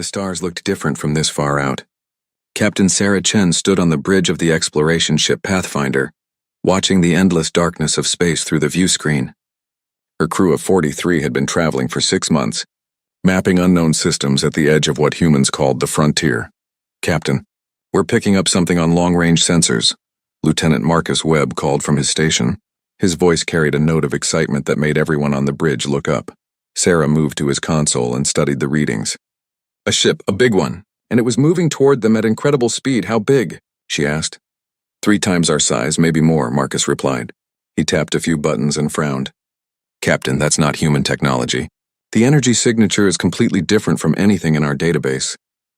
The stars looked different from this far out. Captain Sarah Chen stood on the bridge of the exploration ship Pathfinder, watching the endless darkness of space through the view screen. Her crew of 43 had been traveling for 6 months, mapping unknown systems at the edge of what humans called the frontier. "Captain, we're picking up something on long-range sensors," Lieutenant Marcus Webb called from his station. His voice carried a note of excitement that made everyone on the bridge look up. Sarah moved to his console and studied the readings. "A ship, a big one, and it was moving toward them at incredible speed. How big?" she asked. "3 times our size, maybe more," Marcus replied. He tapped a few buttons and frowned. "Captain, that's not human technology. The energy signature is completely different from anything in our database."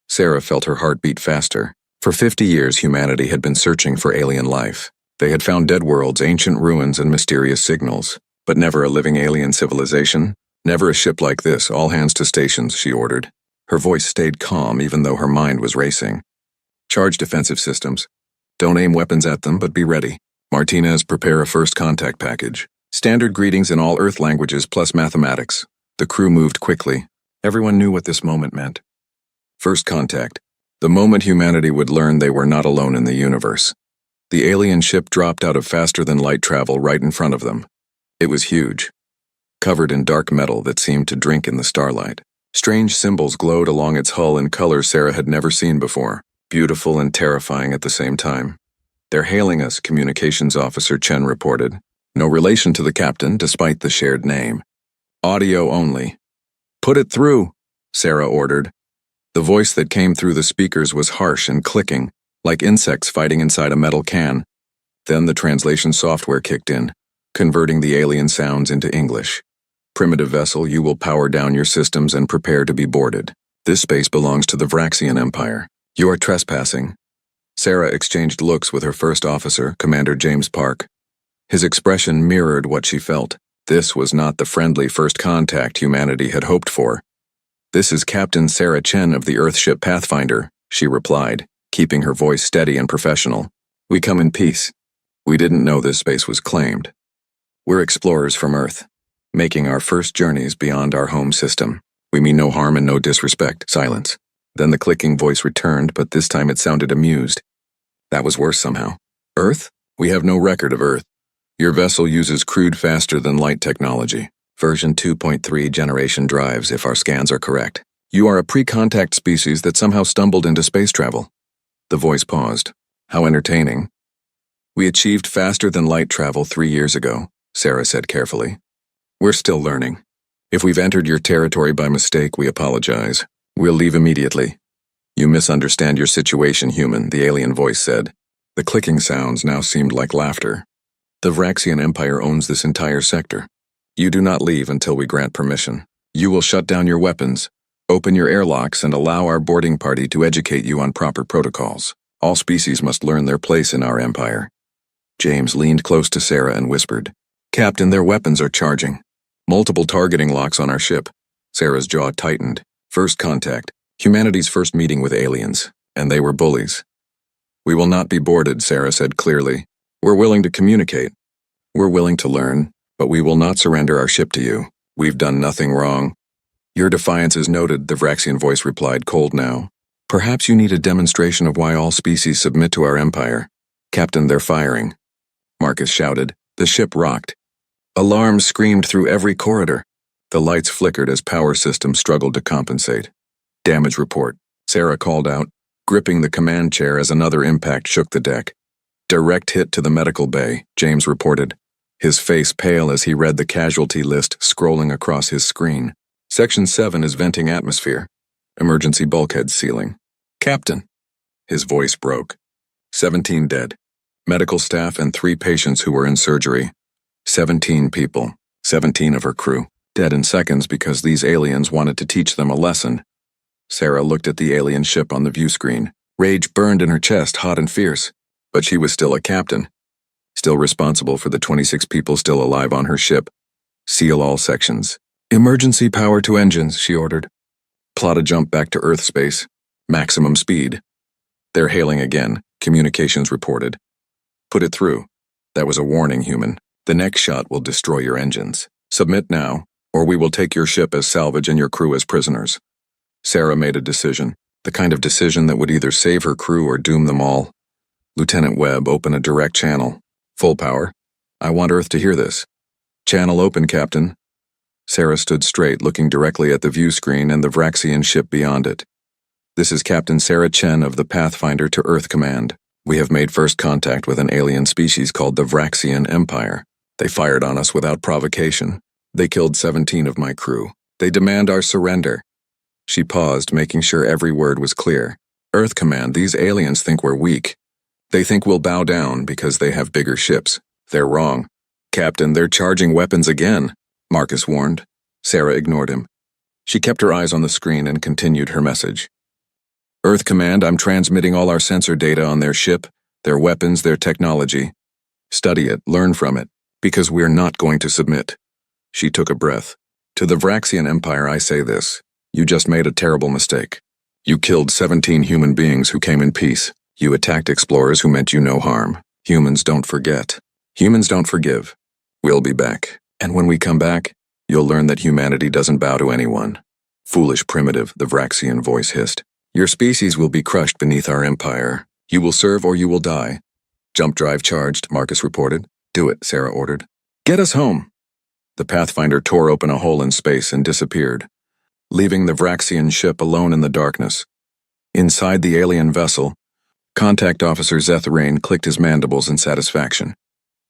Sarah felt her heart beat faster. For 50 years, humanity had been searching for alien life. They had found dead worlds, ancient ruins, and mysterious signals, but never a living alien civilization. "Never a ship like this. All hands to stations," she ordered. Her voice stayed calm even though her mind was racing. "Charge defensive systems. Don't aim weapons at them, but be ready. Martinez, prepare a first contact package. Standard greetings in all Earth languages plus mathematics." The crew moved quickly. Everyone knew what this moment meant. First contact. The moment humanity would learn they were not alone in the universe. The alien ship dropped out of faster-than-light travel right in front of them. It was huge, covered in dark metal that seemed to drink in the starlight. Strange symbols glowed along its hull in colors Sarah had never seen before, beautiful and terrifying at the same time. "They're hailing us," Communications Officer Chen reported. No relation to the captain, despite the shared name. "Audio only." "Put it through," Sarah ordered. The voice that came through the speakers was harsh and clicking, like insects fighting inside a metal can. Then the translation software kicked in, converting the alien sounds into English. "Primitive vessel, you will power down your systems and prepare to be boarded. This space belongs to the Vraxian Empire. You are trespassing." Sarah exchanged looks with her first officer, Commander James Park. His expression mirrored what she felt. This was not the friendly first contact humanity had hoped for. "This is Captain Sarah Chen of the Earthship Pathfinder," she replied, keeping her voice steady and professional. "We come in peace. We didn't know this space was claimed. We're explorers from Earth, making our first journeys beyond our home system. We mean no harm and no disrespect." Silence. Then the clicking voice returned, but this time it sounded amused. That was worse somehow. "Earth? We have no record of Earth. Your vessel uses crude faster-than-light technology. Version 2.3 generation drives, if our scans are correct. You are a pre-contact species that somehow stumbled into space travel." The voice paused. "How entertaining." "We achieved faster-than-light travel 3 years ago," Sarah said carefully. "We're still learning. If we've entered your territory by mistake, we apologize. We'll leave immediately." "You misunderstand your situation, human," the alien voice said. The clicking sounds now seemed like laughter. "The Vraxian Empire owns this entire sector. You do not leave until we grant permission. You will shut down your weapons, open your airlocks, and allow our boarding party to educate you on proper protocols. All species must learn their place in our empire." James leaned close to Sarah and whispered, "Captain, their weapons are charging. Multiple targeting locks on our ship." Sarah's jaw tightened. First contact, humanity's first meeting with aliens, and they were bullies. "We will not be boarded," Sarah said clearly. "We're willing to communicate. We're willing to learn, but we will not surrender our ship to you. We've done nothing wrong." "Your defiance is noted," the Vraxian voice replied, cold now. "Perhaps you need a demonstration of why all species submit to our empire." "Captain, they're firing," Marcus shouted. The ship rocked. Alarms screamed through every corridor. The lights flickered as power systems struggled to compensate. "Damage report," Sarah called out, gripping the command chair as another impact shook the deck. "Direct hit to the medical bay," James reported, his face pale as he read the casualty list scrolling across his screen. "Section 7 is venting atmosphere. Emergency bulkhead sealing." "Captain!" His voice broke. 17 dead. Medical staff and 3 patients who were in surgery. 17 people. 17 of her crew. Dead in seconds because these aliens wanted to teach them a lesson. Sarah looked at the alien ship on the view screen. Rage burned in her chest, hot and fierce. But she was still a captain. Still responsible for the 26 people still alive on her ship. "Seal all sections. Emergency power to engines," she ordered. "Plot a jump back to Earth space. Maximum speed." "They're hailing again," Communications reported. "Put it through." "That was a warning, human. The next shot will destroy your engines. Submit now, or we will take your ship as salvage and your crew as prisoners." Sarah made a decision, the kind of decision that would either save her crew or doom them all. Lieutenant Webb, open a direct channel. Full power. I want Earth to hear this. Channel open, Captain. Sarah stood straight, looking directly at the view screen and the Vraxian ship beyond it. This is Captain Sarah Chen of the Pathfinder to Earth Command. We have made first contact with an alien species called the Vraxian Empire. They fired on us without provocation. They killed 17 of my crew. They demand our surrender. She paused, making sure every word was clear. Earth Command, these aliens think we're weak. They think we'll bow down because they have bigger ships. They're wrong. Captain, they're charging weapons again, Marcus warned. Sarah ignored him. She kept her eyes on the screen and continued her message. Earth Command, I'm transmitting all our sensor data on their ship, their weapons, their technology. Study it, learn from it, because we're not going to submit. She took a breath. To the Vraxian Empire I say this. You just made a terrible mistake. You killed 17 human beings who came in peace. You attacked explorers who meant you no harm. Humans don't forget. Humans don't forgive. We'll be back. And when we come back, you'll learn that humanity doesn't bow to anyone. Foolish primitive, the Vraxian voice hissed. Your species will be crushed beneath our empire. You will serve or you will die. Jump drive charged, Marcus reported. Do it, Sarah ordered. Get us home. The Pathfinder tore open a hole in space and disappeared, leaving the Vraxian ship alone in the darkness. Inside the alien vessel, Contact Officer Zeth Rain clicked his mandibles in satisfaction.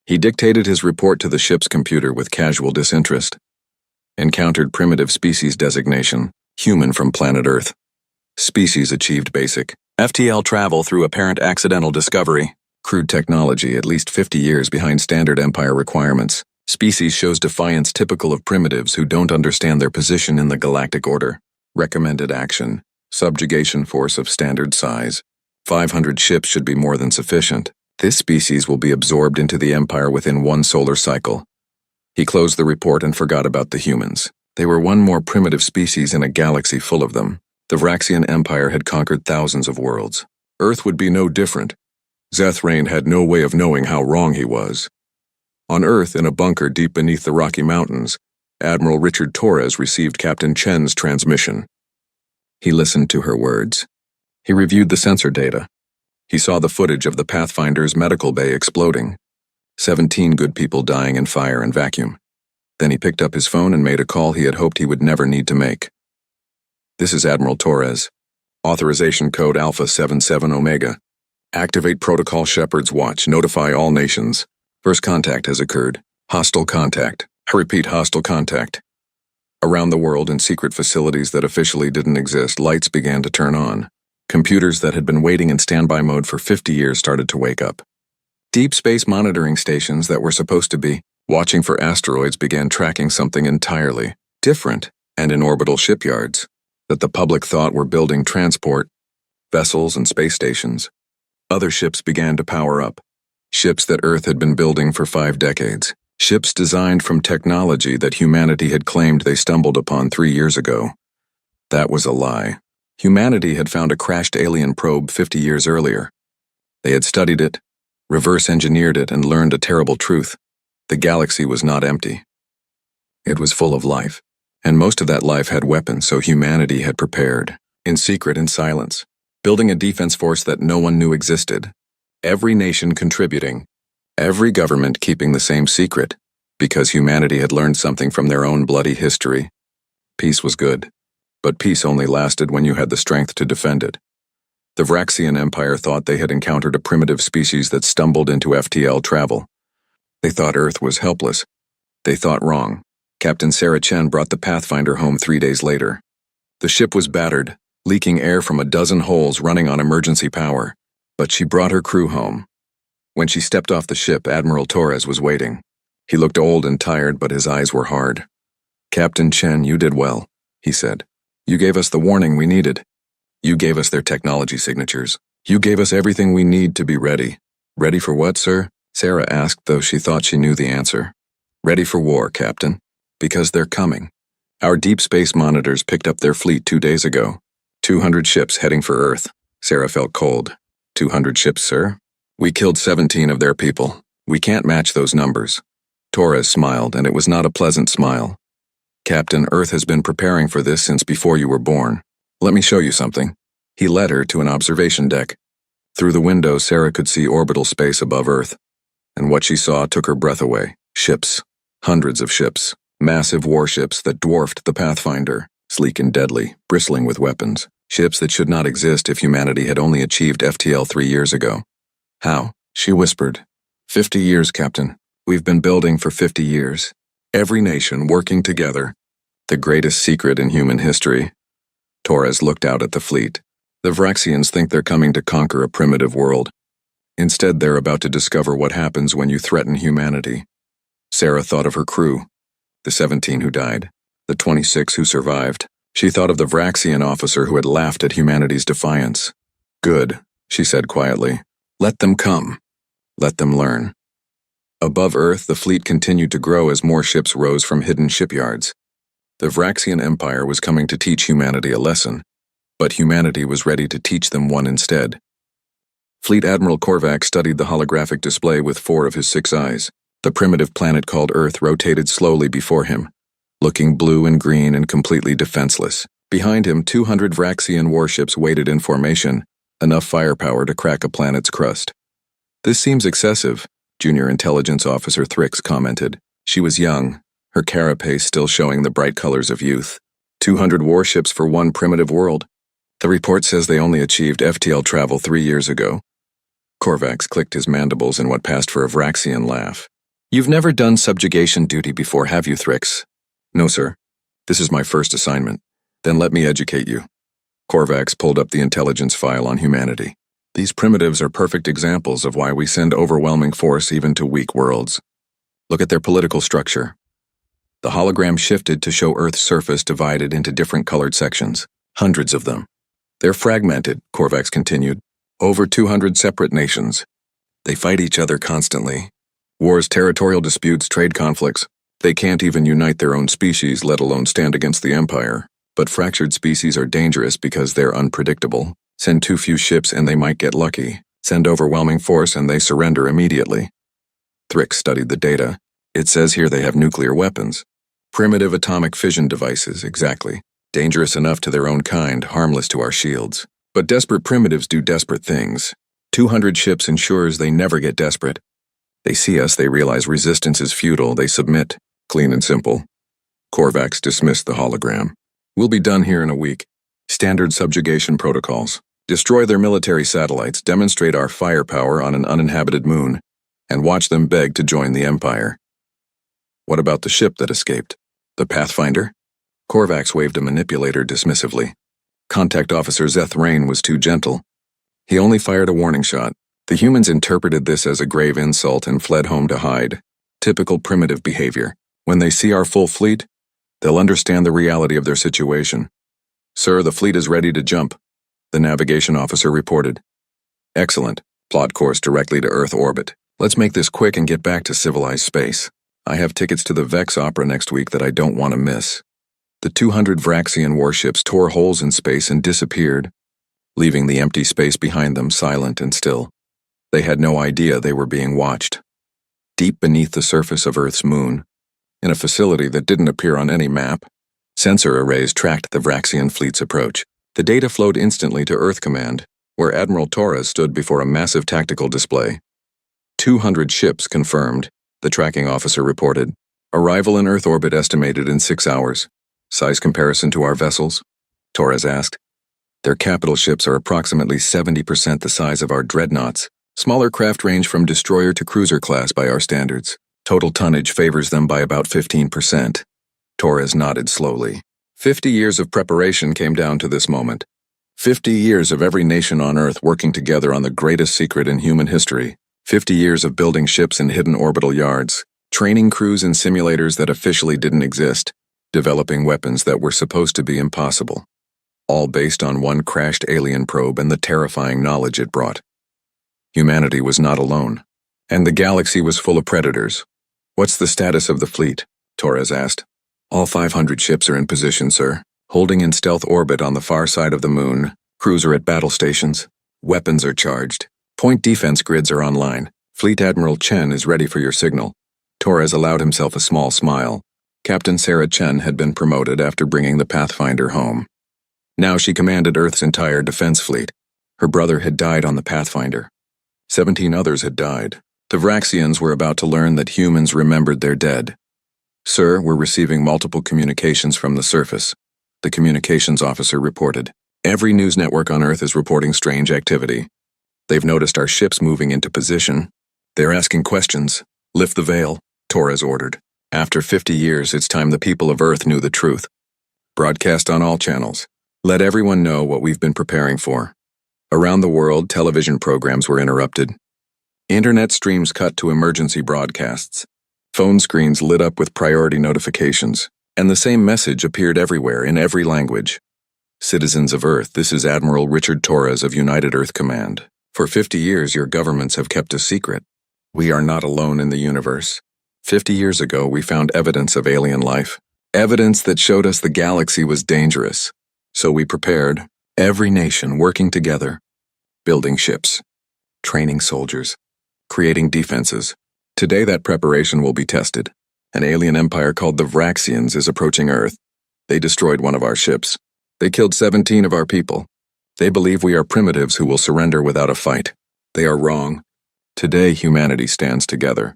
He dictated his report to the ship's computer with casual disinterest. Encountered primitive species designation, human from planet Earth. Species achieved basic. FTL travel through apparent accidental discovery. Crude technology at least 50 years behind standard Empire requirements. Species shows defiance typical of primitives who don't understand their position in the galactic order. Recommended action. Subjugation force of standard size. 500 ships should be more than sufficient. This species will be absorbed into the Empire within one solar cycle. He closed the report and forgot about the humans. They were one more primitive species in a galaxy full of them. The Vraxian Empire had conquered thousands of worlds. Earth would be no different. Zeth Rain had no way of knowing how wrong he was. On Earth, in a bunker deep beneath the Rocky Mountains, Admiral Richard Torres received Captain Chen's transmission. He listened to her words. He reviewed the sensor data. He saw the footage of the Pathfinder's medical bay exploding. 17 good people dying in fire and vacuum. Then he picked up his phone and made a call he had hoped he would never need to make. This is Admiral Torres. Authorization code Alpha 77 Omega. Activate Protocol Shepherd's Watch. Notify all nations. First contact has occurred. Hostile contact. I repeat, hostile contact. Around the world, in secret facilities that officially didn't exist, lights began to turn on. Computers that had been waiting in standby mode for 50 years started to wake up. Deep space monitoring stations that were supposed to be watching for asteroids began tracking something entirely different, and in orbital shipyards that the public thought were building transport, vessels and space stations. Other ships began to power up. Ships that Earth had been building for 5 decades. Ships designed from technology that humanity had claimed they stumbled upon 3 years ago. That was a lie. Humanity had found a crashed alien probe 50 years earlier. They had studied it, reverse-engineered it, and learned a terrible truth. The galaxy was not empty. It was full of life, and most of that life had weapons, so humanity had prepared, in secret and silence, building a defense force that no one knew existed. Every nation contributing, every government keeping the same secret, because humanity had learned something from their own bloody history. Peace was good, but peace only lasted when you had the strength to defend it. The Vraxian Empire thought they had encountered a primitive species that stumbled into FTL travel. They thought Earth was helpless. They thought wrong. Captain Sarah Chen brought the Pathfinder home 3 days later. The ship was battered, leaking air from a dozen holes running on emergency power. But she brought her crew home. When she stepped off the ship, Admiral Torres was waiting. He looked old and tired, but his eyes were hard. Captain Chen, you did well, he said. You gave us the warning we needed. You gave us their technology signatures. You gave us everything we need to be ready. Ready for what, sir? Sarah asked, though she thought she knew the answer. Ready for war, Captain. Because they're coming. Our deep space monitors picked up their fleet 2 days ago. 200 ships heading for Earth. Sarah felt cold. 200 ships, sir? We killed 17 of their people. We can't match those numbers. Torres smiled, and it was not a pleasant smile. Captain, Earth has been preparing for this since before you were born. Let me show you something. He led her to an observation deck. Through the window, Sarah could see orbital space above Earth. And what she saw took her breath away. Ships. Hundreds of ships. Massive warships that dwarfed the Pathfinder. Sleek and deadly, bristling with weapons. Ships that should not exist if humanity had only achieved FTL 3 years ago. How? She whispered. 50 years, Captain. We've been building for 50 years. Every nation working together. The greatest secret in human history. Torres looked out at the fleet. The Vraxians think they're coming to conquer a primitive world. Instead, they're about to discover what happens when you threaten humanity. Sarah thought of her crew. The 17 who died. The 26 who survived. She thought of the Vraxian officer who had laughed at humanity's defiance. Good, she said quietly. Let them come. Let them learn. Above Earth, the fleet continued to grow as more ships rose from hidden shipyards. The Vraxian Empire was coming to teach humanity a lesson, but humanity was ready to teach them one instead. Fleet Admiral Korvac studied the holographic display with 4 of his 6 eyes. The primitive planet called Earth rotated slowly before him, looking blue and green and completely defenseless. Behind him, 200 Vraxian warships waited in formation, enough firepower to crack a planet's crust. This seems excessive, Junior Intelligence Officer Thrix commented. She was young, her carapace still showing the bright colors of youth. 200 warships for one primitive world. The report says they only achieved FTL travel 3 years ago. Korvax clicked his mandibles in what passed for a Vraxian laugh. You've never done subjugation duty before, have you, Thrix? No, sir. This is my first assignment. Then let me educate you. Korvax pulled up the intelligence file on humanity. These primitives are perfect examples of why we send overwhelming force even to weak worlds. Look at their political structure. The hologram shifted to show Earth's surface divided into different colored sections. Hundreds of them. They're fragmented, Korvax continued. Over 200 separate nations. They fight each other constantly. Wars, territorial disputes, trade conflicts. They can't even unite their own species, let alone stand against the Empire. But fractured species are dangerous because they're unpredictable. Send too few ships and they might get lucky. Send overwhelming force and they surrender immediately. Thrix studied the data. It says here they have nuclear weapons. Primitive atomic fission devices, exactly. Dangerous enough to their own kind, harmless to our shields. But desperate primitives do desperate things. 200 ships ensures they never get desperate. They see us, they realize resistance is futile, they submit. Clean and simple. Korvax dismissed the hologram. We'll be done here in a week. Standard subjugation protocols. Destroy their military satellites, demonstrate our firepower on an uninhabited moon, and watch them beg to join the Empire. What about the ship that escaped? The Pathfinder? Korvax waved a manipulator dismissively. Contact Officer Zeth Rain was too gentle. He only fired a warning shot. The humans interpreted this as a grave insult and fled home to hide. Typical primitive behavior. When they see our full fleet, they'll understand the reality of their situation. Sir, the fleet is ready to jump, the navigation officer reported. Excellent. Plot course directly to Earth orbit. Let's make this quick and get back to civilized space. I have tickets to the Vex Opera next week that I don't want to miss. The 200 Vraxian warships tore holes in space and disappeared, leaving the empty space behind them silent and still. They had no idea they were being watched. Deep beneath the surface of Earth's moon, in a facility that didn't appear on any map, sensor arrays tracked the Vraxian fleet's approach. The data flowed instantly to Earth Command, where Admiral Torres stood before a massive tactical display. 200 ships confirmed, the tracking officer reported. Arrival in Earth orbit estimated in 6 hours. Size comparison to our vessels? Torres asked. Their capital ships are approximately 70% the size of our dreadnoughts. Smaller craft range from destroyer to cruiser class by our standards. Total tonnage favors them by about 15%. Torres nodded slowly. 50 years of preparation came down to this moment. 50 years of every nation on Earth working together on the greatest secret in human history. 50 years of building ships in hidden orbital yards, training crews in simulators that officially didn't exist, developing weapons that were supposed to be impossible. All based on one crashed alien probe and the terrifying knowledge it brought. Humanity was not alone, and the galaxy was full of predators. What's the status of the fleet? Torres asked. All 500 ships are in position, sir, holding in stealth orbit on the far side of the moon. Crews are at battle stations. Weapons are charged. Point defense grids are online. Fleet Admiral Chen is ready for your signal. Torres allowed himself a small smile. Captain Sarah Chen had been promoted after bringing the Pathfinder home. Now she commanded Earth's entire defense fleet. Her brother had died on the Pathfinder. 17 others had died. The Vraxians were about to learn that humans remembered their dead. "Sir, we're receiving multiple communications from the surface," the communications officer reported. "Every news network on Earth is reporting strange activity. They've noticed our ships moving into position. They're asking questions. Lift the veil," Torres ordered. "After 50 years, it's time the people of Earth knew the truth. Broadcast on all channels. Let everyone know what we've been preparing for." Around the world, television programs were interrupted. Internet streams cut to emergency broadcasts. Phone screens lit up with priority notifications, and the same message appeared everywhere in every language. "Citizens of Earth, this is Admiral Richard Torres of United Earth Command. For 50 years, your governments have kept a secret. We are not alone in the universe. 50 years ago, we found evidence of alien life. Evidence that showed us the galaxy was dangerous. So we prepared, every nation working together, building ships, training soldiers, creating defenses. Today that preparation will be tested. An alien empire called the Vraxians is approaching Earth. They destroyed one of our ships. They killed 17 of our people. They believe we are primitives who will surrender without a fight. They are wrong. Today humanity stands together.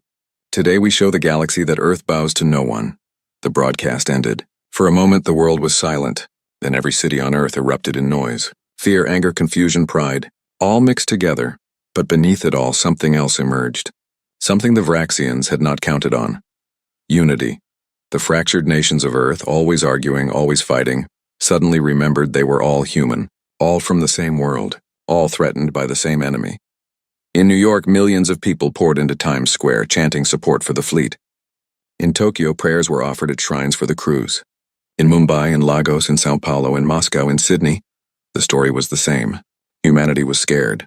Today we show the galaxy that Earth bows to no one." The broadcast ended. For a moment the world was silent. Then every city on Earth erupted in noise. Fear, anger, confusion, pride, all mixed together. But beneath it all something else emerged. Something the Vraxians had not counted on. Unity. The fractured nations of Earth, always arguing, always fighting, suddenly remembered they were all human, all from the same world, all threatened by the same enemy. In New York, millions of people poured into Times Square, chanting support for the fleet. In Tokyo, prayers were offered at shrines for the crews. In Mumbai, in Lagos, in Sao Paulo, in Moscow, in Sydney, the story was the same. Humanity was scared.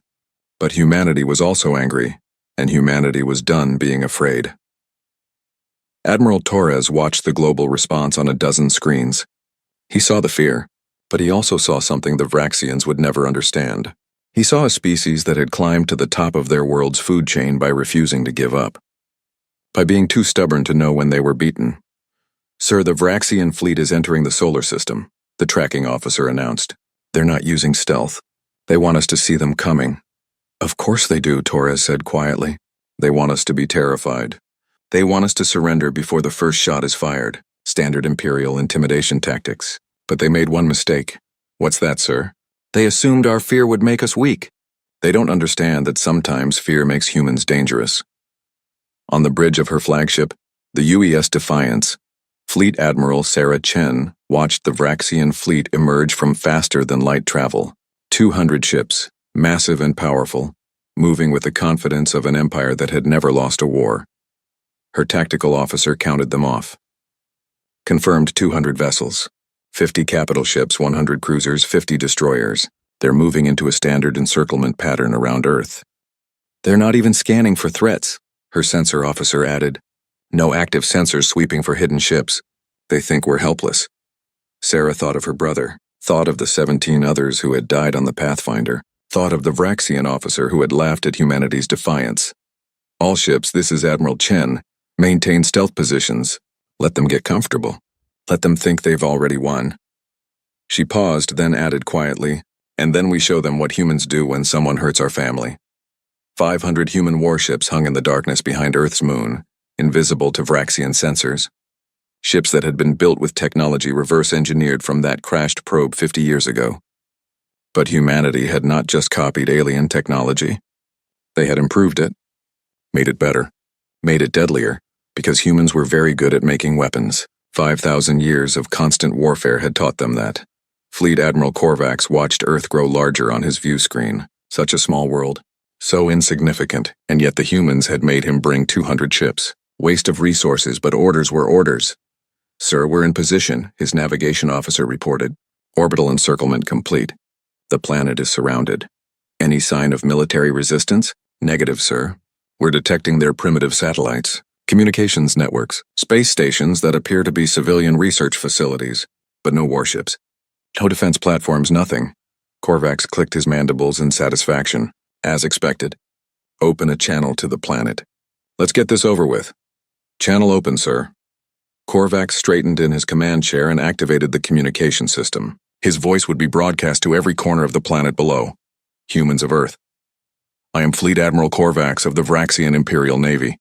But humanity was also angry, and humanity was done being afraid. Admiral Torres watched the global response on a dozen screens. He saw the fear, but he also saw something the Vraxians would never understand. He saw a species that had climbed to the top of their world's food chain by refusing to give up, by being too stubborn to know when they were beaten. "Sir, the Vraxian fleet is entering the solar system," the tracking officer announced. "They're not using stealth. They want us to see them coming." "Of course they do," Torres said quietly. "They want us to be terrified. They want us to surrender before the first shot is fired. Standard Imperial intimidation tactics. But they made one mistake." "What's that, sir?" "They assumed our fear would make us weak. They don't understand that sometimes fear makes humans dangerous." On the bridge of her flagship, the UES Defiance, Fleet Admiral Sarah Chen watched the Vraxian fleet emerge from faster-than-light travel. 200 ships, massive and powerful, moving with the confidence of an empire that had never lost a war. Her tactical officer counted them off. Confirmed 200 vessels. 50 capital ships, 100 cruisers, 50 destroyers. They're moving into a standard encirclement pattern around Earth. "They're not even scanning for threats," her sensor officer added. "No active sensors sweeping for hidden ships. They think we're helpless." Sarah thought of her brother, thought of the 17 others who had died on the Pathfinder, thought of the Vraxian officer who had laughed at humanity's defiance. "All ships, this is Admiral Chen. Maintain stealth positions. Let them get comfortable. Let them think they've already won." She paused, then added quietly, "And then we show them what humans do when someone hurts our family." 500 human warships hung in the darkness behind Earth's moon, invisible to Vraxian sensors. Ships that had been built with technology reverse-engineered from that crashed probe 50 years ago. But humanity had not just copied alien technology. They had improved it, made it better, made it deadlier, because humans were very good at making weapons. 5,000 years of constant warfare had taught them that. Fleet Admiral Korvax watched Earth grow larger on his view screen. Such a small world. So insignificant, and yet the humans had made him bring 200 ships. Waste of resources, but orders were orders. "Sir, we're in position," his navigation officer reported. "Orbital encirclement complete. The planet is surrounded. Any sign of military resistance?" "Negative, sir. We're detecting their primitive satellites, communications networks, space stations that appear to be civilian research facilities, but no warships. No defense platforms, nothing." Korvax clicked his mandibles in satisfaction. "As expected. Open a channel to the planet. Let's get this over with." "Channel open, sir." Korvax straightened in his command chair and activated the communication system. His voice would be broadcast to every corner of the planet below. Humans of Earth. I am Fleet Admiral Korvax of the Vraxian Imperial Navy.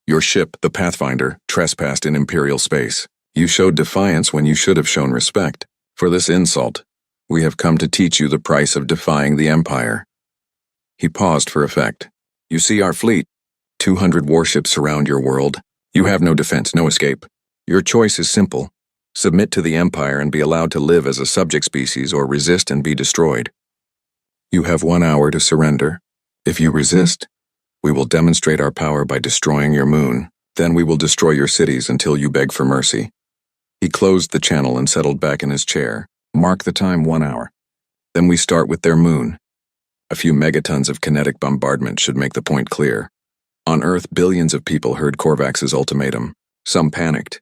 Your ship, the Pathfinder, trespassed in Imperial space. You showed defiance when you should have shown respect. For this insult, we have come to teach you the price of defying the Empire. He paused for effect. You see our fleet. 200 warships surround your world. You have no defense, no escape. Your choice is simple. Submit to the Empire and be allowed to live as a subject species or resist and be destroyed. You have 1 hour to surrender. If you resist, we will demonstrate our power by destroying your moon. Then we will destroy your cities until you beg for mercy. He closed the channel and settled back in his chair. Mark the time, 1 hour. Then we start with their moon. A few megatons of kinetic bombardment should make the point clear. On Earth, billions of people heard Korvax's ultimatum. Some panicked.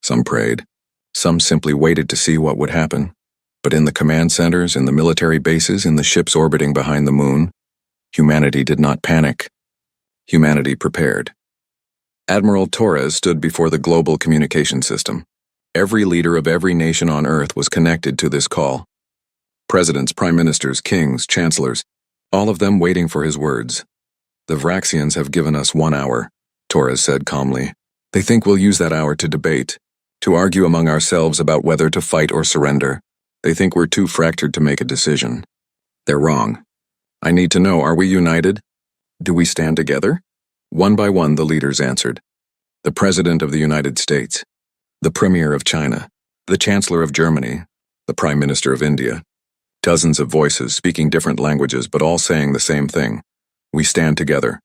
Some prayed. Some simply waited to see what would happen. But in the command centers, in the military bases, in the ships orbiting behind the moon, humanity did not panic. Humanity prepared. Admiral Torres stood before the global communication system. Every leader of every nation on Earth was connected to this call. Presidents, prime ministers, kings, chancellors, all of them waiting for his words. The Vraxians have given us 1 hour, Torres said calmly. They think we'll use that hour to debate, to argue among ourselves about whether to fight or surrender. They think we're too fractured to make a decision. They're wrong. I need to know, are we united? Do we stand together? One by one, the leaders answered. The President of the United States, the Premier of China, the Chancellor of Germany, the Prime Minister of India. Dozens of voices speaking different languages but all saying the same thing. We stand together.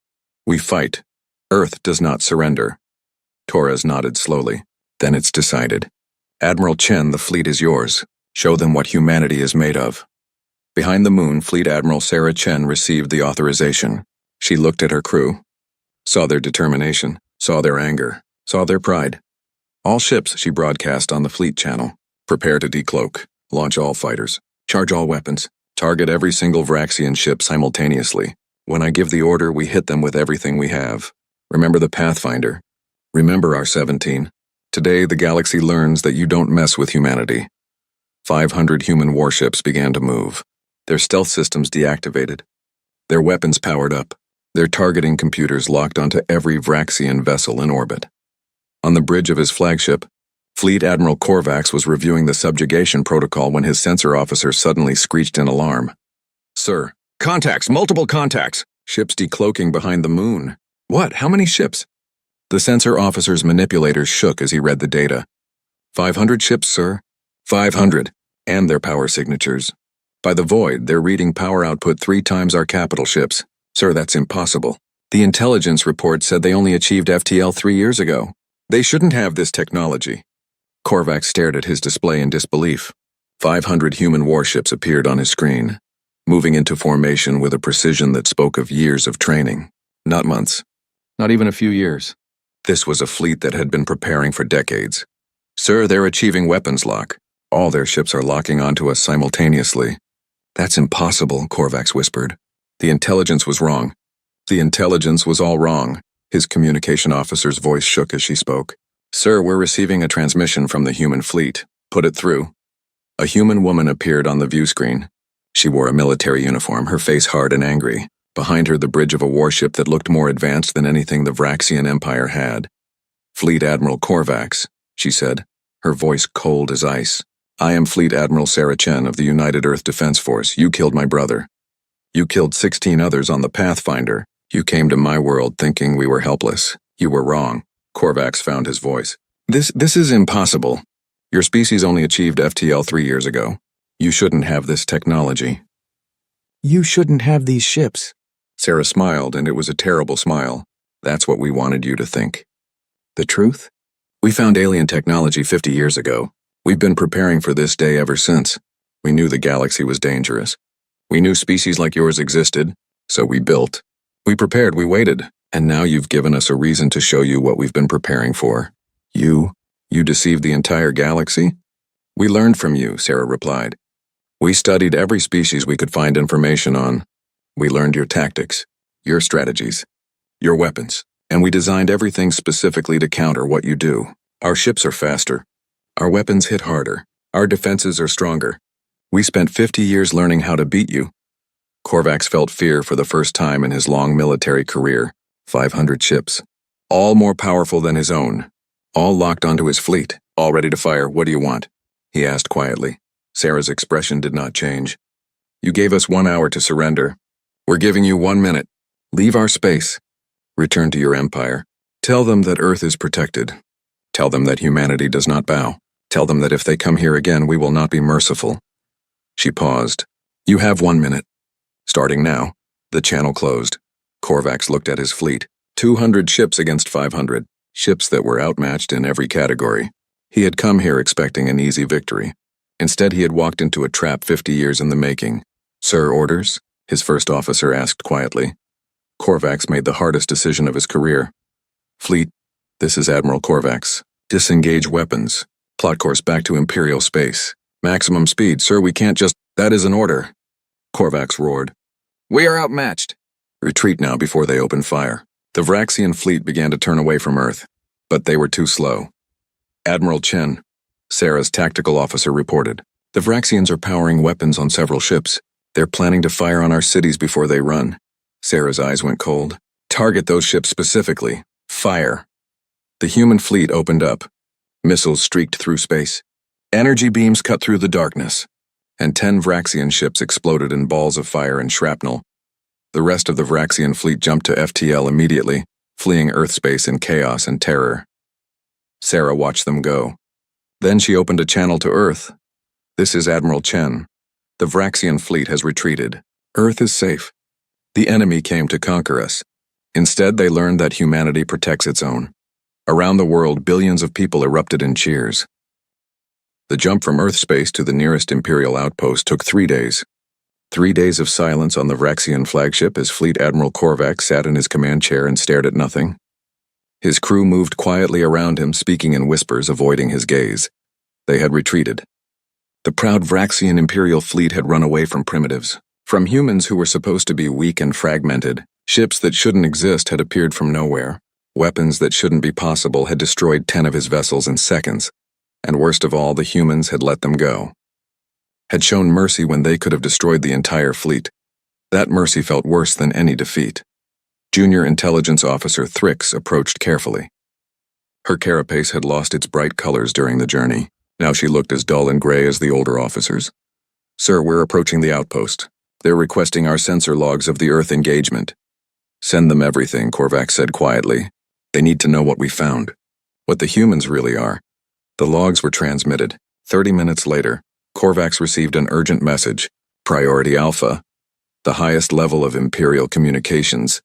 We fight. Earth does not surrender. Torres nodded slowly. Then it's decided. Admiral Chen, the fleet is yours. Show them what humanity is made of. Behind the moon, Fleet Admiral Sarah Chen received the authorization. She looked at her crew, saw their determination, saw their anger, saw their pride. All ships, she broadcast on the fleet channel. Prepare to decloak, launch all fighters, charge all weapons, target every single Vraxian ship simultaneously. When I give the order, we hit them with everything we have. Remember the Pathfinder. Remember our 17. Today, the galaxy learns that you don't mess with humanity. 500 human warships began to move. Their stealth systems deactivated. Their weapons powered up. Their targeting computers locked onto every Vraxian vessel in orbit. On the bridge of his flagship, Fleet Admiral Korvax was reviewing the subjugation protocol when his sensor officer suddenly screeched in alarm. Sir, contacts, multiple contacts. Ships decloaking behind the moon. What? How many ships? The sensor officer's manipulators shook as he read the data. 500 ships, sir. 500. And their power signatures. By the void, they're reading power output 3 times our capital ships. Sir, that's impossible. The intelligence report said they only achieved FTL 3 years ago. They shouldn't have this technology. Korvax stared at his display in disbelief. 500 human warships appeared on his screen, moving into formation with a precision that spoke of years of training. Not months. Not even a few years. This was a fleet that had been preparing for decades. Sir, they're achieving weapons lock. All their ships are locking onto us simultaneously. That's impossible, Korvax whispered. The intelligence was wrong. The intelligence was all wrong. His communication officer's voice shook as she spoke. Sir, we're receiving a transmission from the human fleet. Put it through. A human woman appeared on the view screen. She wore a military uniform, her face hard and angry. Behind her, the bridge of a warship that looked more advanced than anything the Vraxian Empire had. Fleet Admiral Korvax, she said, her voice cold as ice. I am Fleet Admiral Sarah Chen of the United Earth Defense Force. You killed my brother. You killed 16 others on the Pathfinder. You came to my world thinking we were helpless. You were wrong. Korvax found his voice. This is impossible. Your species only achieved FTL 3 years ago. You shouldn't have this technology. You shouldn't have these ships. Sarah smiled, and it was a terrible smile. That's what we wanted you to think. The truth? We found alien technology 50 years ago. We've been preparing for this day ever since. We knew the galaxy was dangerous. We knew species like yours existed, so we built. We prepared, we waited, and now you've given us a reason to show you what we've been preparing for. You deceived the entire galaxy? We learned from you, Sarah replied. We studied every species we could find information on. We learned your tactics, your strategies, your weapons, and we designed everything specifically to counter what you do. Our ships are faster. Our weapons hit harder. Our defenses are stronger. We spent 50 years learning how to beat you. Korvax felt fear for the first time in his long military career. 500 ships. All more powerful than his own. All locked onto his fleet. All ready to fire. What do you want? He asked quietly. Sarah's expression did not change. You gave us 1 hour to surrender. We're giving you 1 minute. Leave our space. Return to your empire. Tell them that Earth is protected. Tell them that humanity does not bow. Tell them that if they come here again, we will not be merciful. She paused. You have 1 minute. Starting now. The channel closed. Korvax looked at his fleet. 200 ships against 500. Ships that were outmatched in every category. He had come here expecting an easy victory. Instead, he had walked into a trap 50 years in the making. Sir, orders? His first officer asked quietly. Korvax made the hardest decision of his career. Fleet, this is Admiral Korvax. Disengage weapons. Plot course back to Imperial space. Maximum speed, sir, we can't just— That is an order. Korvax roared. We are outmatched. Retreat now before they open fire. The Vraxian fleet began to turn away from Earth, but they were too slow. Admiral Chen, Sarah's tactical officer, reported. The Vraxians are powering weapons on several ships. They're planning to fire on our cities before they run. Sarah's eyes went cold. Target those ships specifically. Fire. The human fleet opened up. Missiles streaked through space. Energy beams cut through the darkness, and 10 Vraxian ships exploded in balls of fire and shrapnel. The rest of the Vraxian fleet jumped to FTL immediately, fleeing Earth space in chaos and terror. Sarah watched them go. Then she opened a channel to Earth. This is Admiral Chen. The Vraxian fleet has retreated. Earth is safe. The enemy came to conquer us. Instead, they learned that humanity protects its own. Around the world, billions of people erupted in cheers. The jump from Earth space to the nearest Imperial outpost took 3 days. 3 days of silence on the Vraxian flagship as Fleet Admiral Korvax sat in his command chair and stared at nothing. His crew moved quietly around him, speaking in whispers, avoiding his gaze. They had retreated. The proud Vraxian Imperial fleet had run away from primitives, from humans who were supposed to be weak and fragmented. Ships that shouldn't exist had appeared from nowhere. Weapons that shouldn't be possible had destroyed 10 of his vessels in seconds. And worst of all, the humans had let them go. Had shown mercy when they could have destroyed the entire fleet. That mercy felt worse than any defeat. Junior Intelligence Officer Thrix approached carefully. Her carapace had lost its bright colors during the journey. Now she looked as dull and gray as the older officers. Sir, we're approaching the outpost. They're requesting our sensor logs of the Earth engagement. Send them everything, Korvax said quietly. They need to know what we found. What the humans really are. The logs were transmitted. 30 minutes later, Korvax received an urgent message. Priority Alpha. The highest level of Imperial communications.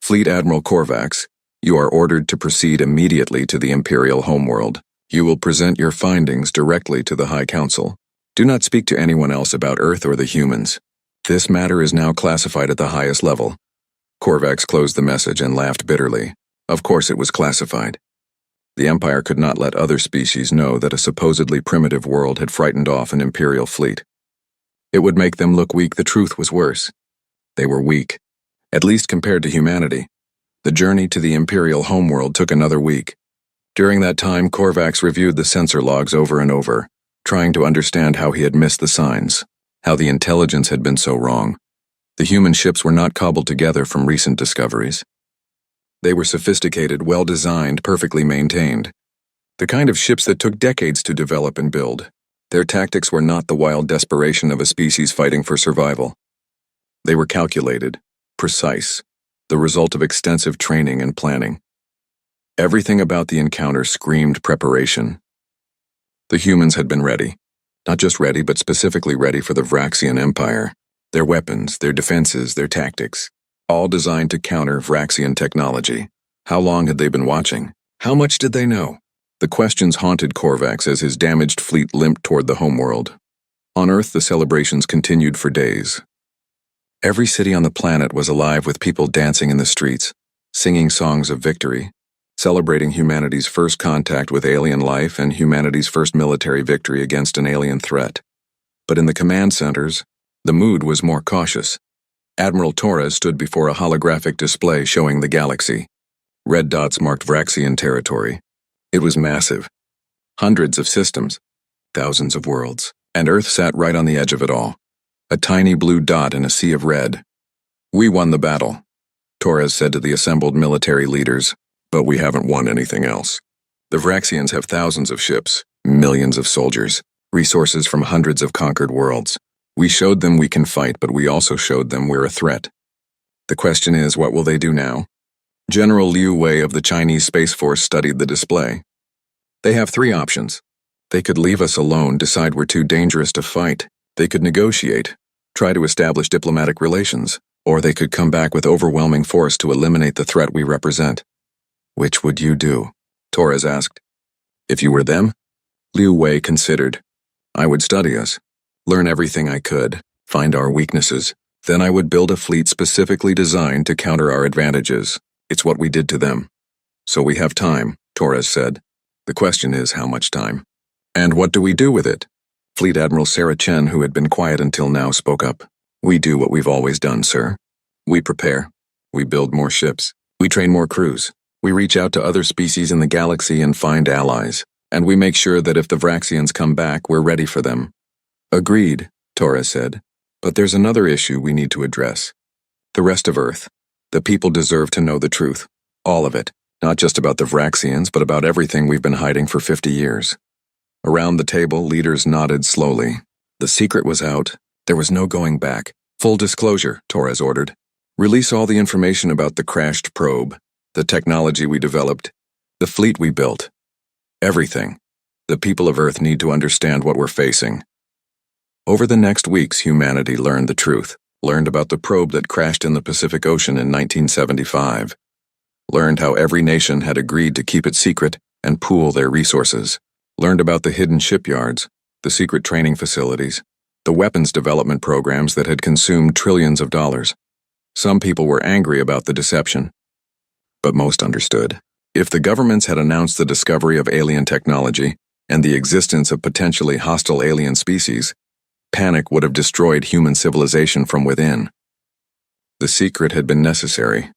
Fleet Admiral Korvax, you are ordered to proceed immediately to the Imperial homeworld. You will present your findings directly to the High Council. Do not speak to anyone else about Earth or the humans. This matter is now classified at the highest level. Korvax closed the message and laughed bitterly. Of course it was classified. The Empire could not let other species know that a supposedly primitive world had frightened off an Imperial fleet. It would make them look weak. The truth was worse. They were weak, at least compared to humanity. The journey to the Imperial homeworld took another week. During that time, Korvax reviewed the sensor logs over and over, trying to understand how he had missed the signs, how the intelligence had been so wrong. The human ships were not cobbled together from recent discoveries. They were sophisticated, well-designed, perfectly maintained. The kind of ships that took decades to develop and build. Their tactics were not the wild desperation of a species fighting for survival. They were calculated, precise, the result of extensive training and planning. Everything about the encounter screamed preparation. The humans had been ready. Not just ready, but specifically ready for the Vraxian Empire. Their weapons, their defenses, their tactics. All designed to counter Vraxian technology. How long had they been watching? How much did they know? The questions haunted Korvax as his damaged fleet limped toward the homeworld. On Earth, the celebrations continued for days. Every city on the planet was alive with people dancing in the streets, singing songs of victory, celebrating humanity's first contact with alien life and humanity's first military victory against an alien threat. But in the command centers, the mood was more cautious. Admiral Torres stood before a holographic display showing the galaxy. Red dots marked Vraxian territory. It was massive. Hundreds of systems, thousands of worlds. And Earth sat right on the edge of it all, a tiny blue dot in a sea of red. "We won the battle," Torres said to the assembled military leaders, "but we haven't won anything else. The Vraxians have thousands of ships, millions of soldiers, resources from hundreds of conquered worlds. We showed them we can fight, but we also showed them we're a threat. The question is, what will they do now?" General Liu Wei of the Chinese Space Force studied the display. "They have three options. They could leave us alone, decide we're too dangerous to fight. They could negotiate, try to establish diplomatic relations, or they could come back with overwhelming force to eliminate the threat we represent." "Which would you do?" Torres asked. "If you were them?" Liu Wei considered. "I would study us, learn everything I could, find our weaknesses. Then I would build a fleet specifically designed to counter our advantages. It's what we did to them." "So we have time," Torres said. "The question is how much time. And what do we do with it?" Fleet Admiral Sarah Chen, who had been quiet until now, spoke up. "We do what we've always done, sir. We prepare. We build more ships. We train more crews. We reach out to other species in the galaxy and find allies. And we make sure that if the Vraxians come back, we're ready for them." "Agreed," Torres said. "But there's another issue we need to address. The rest of Earth. The people deserve to know the truth. All of it. Not just about the Vraxians, but about everything we've been hiding for 50 years. Around the table, leaders nodded slowly. The secret was out. There was no going back. "Full disclosure," Torres ordered. "Release all the information about the crashed probe, the technology we developed, the fleet we built. Everything. The people of Earth need to understand what we're facing." Over the next weeks, humanity learned the truth, learned about the probe that crashed in the Pacific Ocean in 1975, learned how every nation had agreed to keep it secret and pool their resources, learned about the hidden shipyards, the secret training facilities, the weapons development programs that had consumed trillions of dollars. Some people were angry about the deception, but most understood. If the governments had announced the discovery of alien technology and the existence of potentially hostile alien species, panic would have destroyed human civilization from within. The secret had been necessary,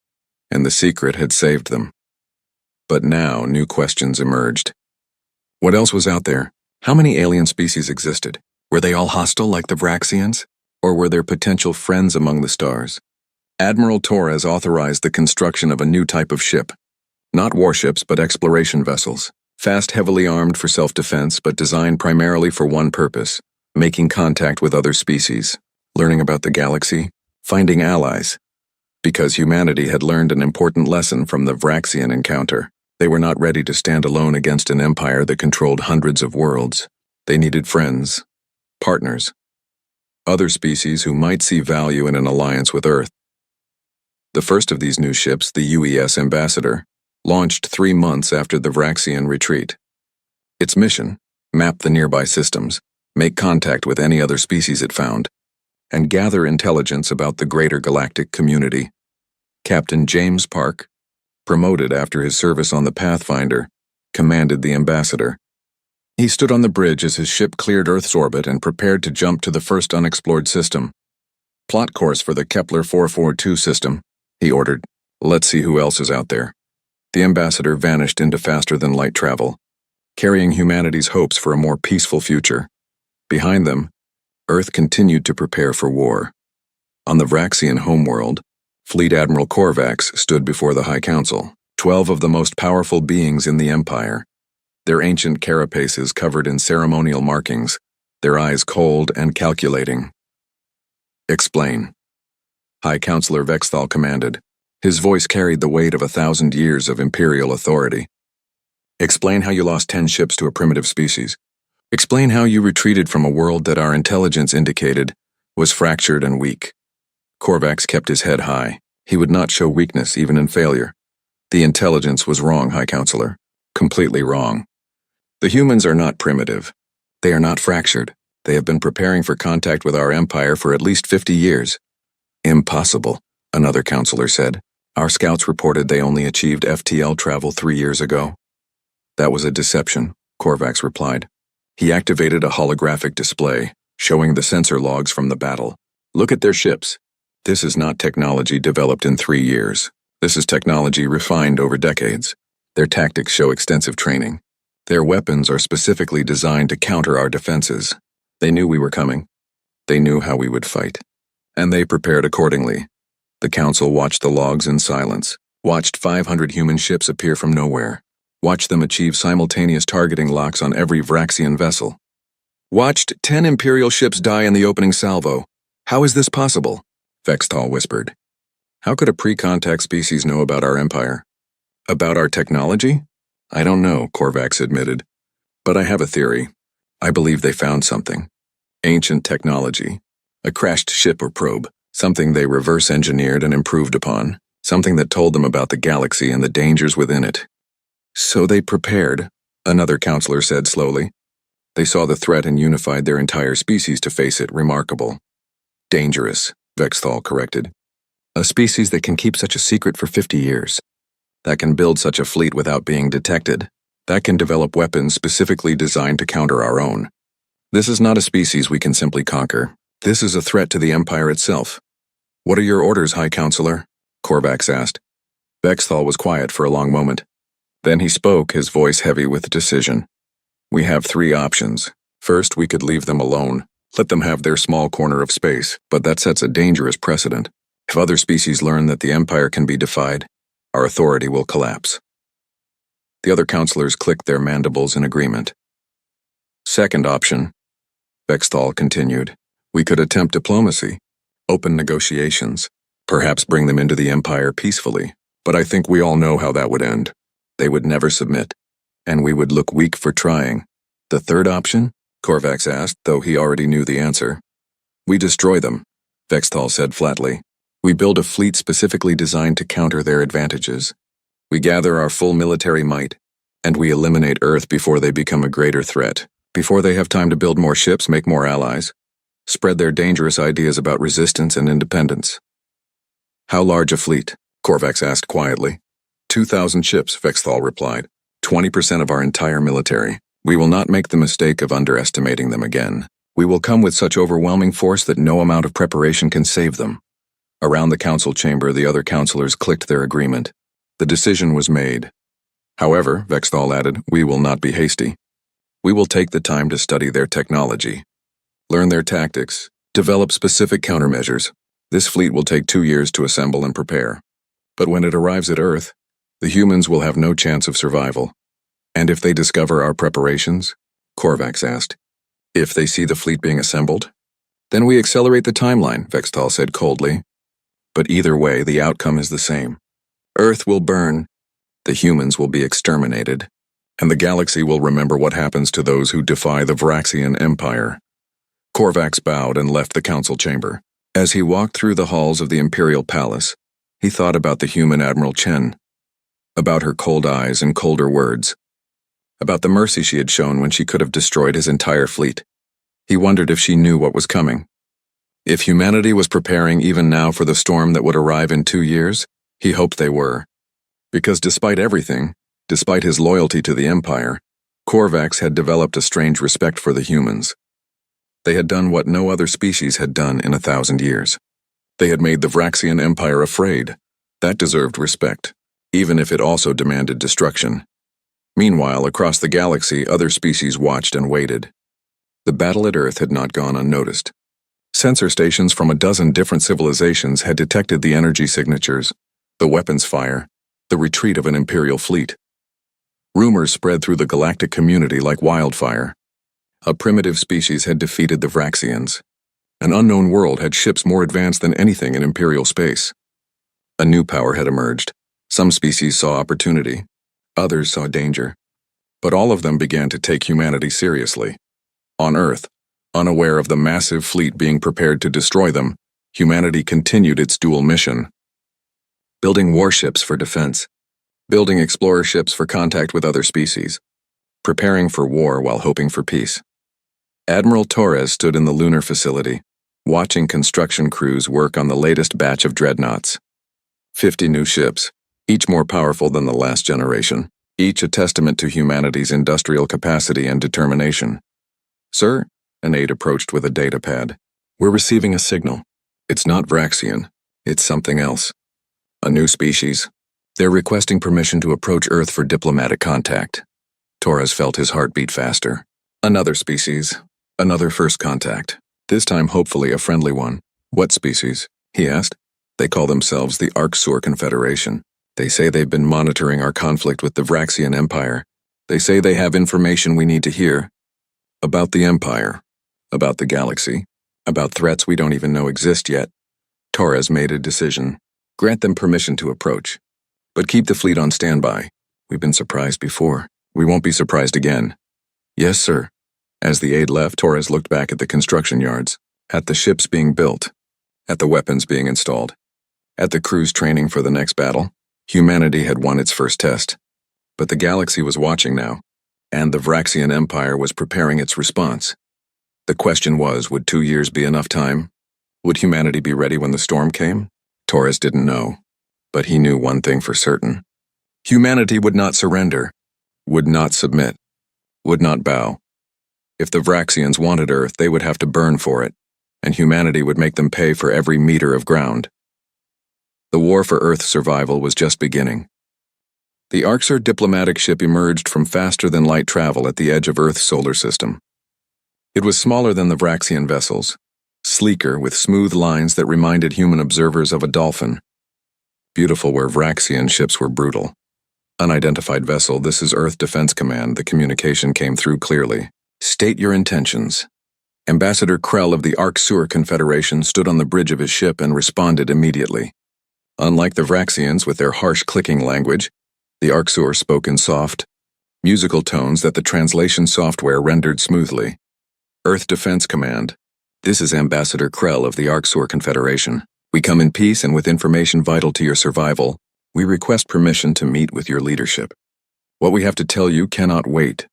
and the secret had saved them. But now new questions emerged. What else was out there? How many alien species existed? Were they all hostile like the Vraxians? Or were there potential friends among the stars? Admiral Torres authorized the construction of a new type of ship. Not warships, but exploration vessels. Fast, heavily armed for self-defense, but designed primarily for one purpose: making contact with other species, learning about the galaxy, finding allies. Because humanity had learned an important lesson from the Vraxian encounter. They were not ready to stand alone against an empire that controlled hundreds of worlds. They needed friends, partners, other species who might see value in an alliance with Earth. The first of these new ships, the UES Ambassador, launched 3 months after the Vraxian retreat. Its mission: map the nearby systems, make contact with any other species it found, and gather intelligence about the greater galactic community. Captain James Park, promoted after his service on the Pathfinder, commanded the Ambassador. He stood on the bridge as his ship cleared Earth's orbit and prepared to jump to the first unexplored system. "Plot course for the Kepler 442 system," he ordered. "Let's see who else is out there." The Ambassador vanished into faster-than-light travel, carrying humanity's hopes for a more peaceful future. Behind them, Earth continued to prepare for war. On the Vraxian homeworld, Fleet Admiral Korvax stood before the High Council, 12 of the most powerful beings in the Empire, their ancient carapaces covered in ceremonial markings, their eyes cold and calculating. "Explain," High Counselor Vexthal commanded. His voice carried the weight of 1,000 years of imperial authority. "Explain how you lost 10 ships to a primitive species. Explain how you retreated from a world that our intelligence indicated was fractured and weak." Korvax kept his head high. He would not show weakness even in failure. "The intelligence was wrong, High Counselor. Completely wrong. The humans are not primitive. They are not fractured. They have been preparing for contact with our empire for at least 50 years. "Impossible," another counselor said. "Our scouts reported they only achieved FTL travel 3 years ago." "That was a deception," Korvax replied. He activated a holographic display, showing the sensor logs from the battle. "Look at their ships. This is not technology developed in 3 years. This is technology refined over decades. Their tactics show extensive training. Their weapons are specifically designed to counter our defenses. They knew we were coming. They knew how we would fight. And they prepared accordingly. The council watched the logs in silence, watched 500 human ships appear from nowhere, watched them achieve simultaneous targeting locks on every Vraxian vessel. Watched 10 Imperial ships die in the opening salvo. How is this possible? Vexthal whispered. How could a pre-contact species know about our empire? About our technology? I don't know, Korvax admitted. But I have a theory. I believe they found something. Ancient technology. A crashed ship or probe. Something they reverse-engineered and improved upon. Something that told them about the galaxy and the dangers within it. So they prepared, another counselor said slowly. They saw the threat and unified their entire species to face it. Remarkable. Dangerous, Vexthal corrected. A species that can keep such a secret for 50 years. That can build such a fleet without being detected. That can develop weapons specifically designed to counter our own. This is not a species we can simply conquer. This is a threat to the Empire itself. What are your orders, High Counselor? Korvax asked. Vexthal was quiet for a long moment. Then he spoke, his voice heavy with decision. We have 3 options. First, we could leave them alone. Let them have their small corner of space, but that sets a dangerous precedent. If other species learn that the Empire can be defied, our authority will collapse. The other counselors clicked their mandibles in agreement. Second option, Vexthal continued, we could attempt diplomacy, open negotiations, perhaps bring them into the Empire peacefully, but I think we all know how that would end. They would never submit, and we would look weak for trying. The third option? Korvax asked, though he already knew the answer. We destroy them, Vexthal said flatly. We build a fleet specifically designed to counter their advantages. We gather our full military might, and we eliminate Earth before they become a greater threat, before they have time to build more ships, make more allies, spread their dangerous ideas about resistance and independence. How large a fleet? Korvax asked quietly. 2,000 ships, Vexthal replied. 20% of our entire military. We will not make the mistake of underestimating them again. We will come with such overwhelming force that no amount of preparation can save them. Around the council chamber, the other counselors clicked their agreement. The decision was made. However, Vexthal added, we will not be hasty. We will take the time to study their technology, learn their tactics, develop specific countermeasures. This fleet will take 2 years to assemble and prepare. But when it arrives at Earth, the humans will have no chance of survival. And if they discover our preparations? Korvax asked. If they see the fleet being assembled? Then we accelerate the timeline, Vexthal said coldly. But either way, the outcome is the same. Earth will burn, the humans will be exterminated, and the galaxy will remember what happens to those who defy the Vraxian Empire. Korvax bowed and left the council chamber. As he walked through the halls of the Imperial Palace, he thought about the human Admiral Chen, about her cold eyes and colder words, about the mercy she had shown when she could have destroyed his entire fleet. He wondered if she knew what was coming. If humanity was preparing even now for the storm that would arrive in 2 years, he hoped they were. Because despite everything, despite his loyalty to the Empire, Korvax had developed a strange respect for the humans. They had done what no other species had done in 1,000 years. They had made the Vraxian Empire afraid. That deserved respect, even if it also demanded destruction. Meanwhile, across the galaxy, other species watched and waited. The battle at Earth had not gone unnoticed. Sensor stations from 12 different civilizations had detected the energy signatures, the weapons fire, the retreat of an Imperial fleet. Rumors spread through the galactic community like wildfire. A primitive species had defeated the Vraxians. An unknown world had ships more advanced than anything in Imperial space. A new power had emerged. Some species saw opportunity. Others saw danger. But all of them began to take humanity seriously. On Earth, unaware of the massive fleet being prepared to destroy them, humanity continued its dual mission. Building warships for defense. Building explorer ships for contact with other species. Preparing for war while hoping for peace. Admiral Torres stood in the lunar facility, watching construction crews work on the latest batch of dreadnoughts. 50 new ships, each more powerful than the last generation, each a testament to humanity's industrial capacity and determination. Sir, an aide approached with a data pad. We're receiving a signal. It's not Vraxian. It's something else. A new species. They're requesting permission to approach Earth for diplomatic contact. Torres felt his heart beat faster. Another species. Another first contact. This time hopefully a friendly one. What species? He asked. They call themselves the Arksur Confederation. They say they've been monitoring our conflict with the Vraxian Empire. They say they have information we need to hear. About the Empire. About the galaxy. About threats we don't even know exist yet. Torres made a decision. Grant them permission to approach. But keep the fleet on standby. We've been surprised before. We won't be surprised again. Yes, sir. As the aide left, Torres looked back at the construction yards, at the ships being built, at the weapons being installed, at the crews training for the next battle. Humanity had won its first test. But the galaxy was watching now, and the Vraxian Empire was preparing its response. The question was, would 2 years be enough time? Would humanity be ready when the storm came? Torres didn't know, but he knew one thing for certain. Humanity would not surrender, would not submit, would not bow. If the Vraxians wanted Earth, they would have to burn for it, and humanity would make them pay for every meter of ground. The war for Earth's survival was just beginning. The Arksur diplomatic ship emerged from faster-than-light travel at the edge of Earth's solar system. It was smaller than the Vraxian vessels, sleeker with smooth lines that reminded human observers of a dolphin. Beautiful where Vraxian ships were brutal. Unidentified vessel, this is Earth Defense Command. The communication came through clearly. State your intentions. Ambassador Krell of the Arksur Confederation stood on the bridge of his ship and responded immediately. Unlike the Vraxians with their harsh clicking language, the Arksur spoke in soft, musical tones that the translation software rendered smoothly. Earth Defense Command. This is Ambassador Krell of the Arksur Confederation. We come in peace and with information vital to your survival. We request permission to meet with your leadership. What we have to tell you cannot wait.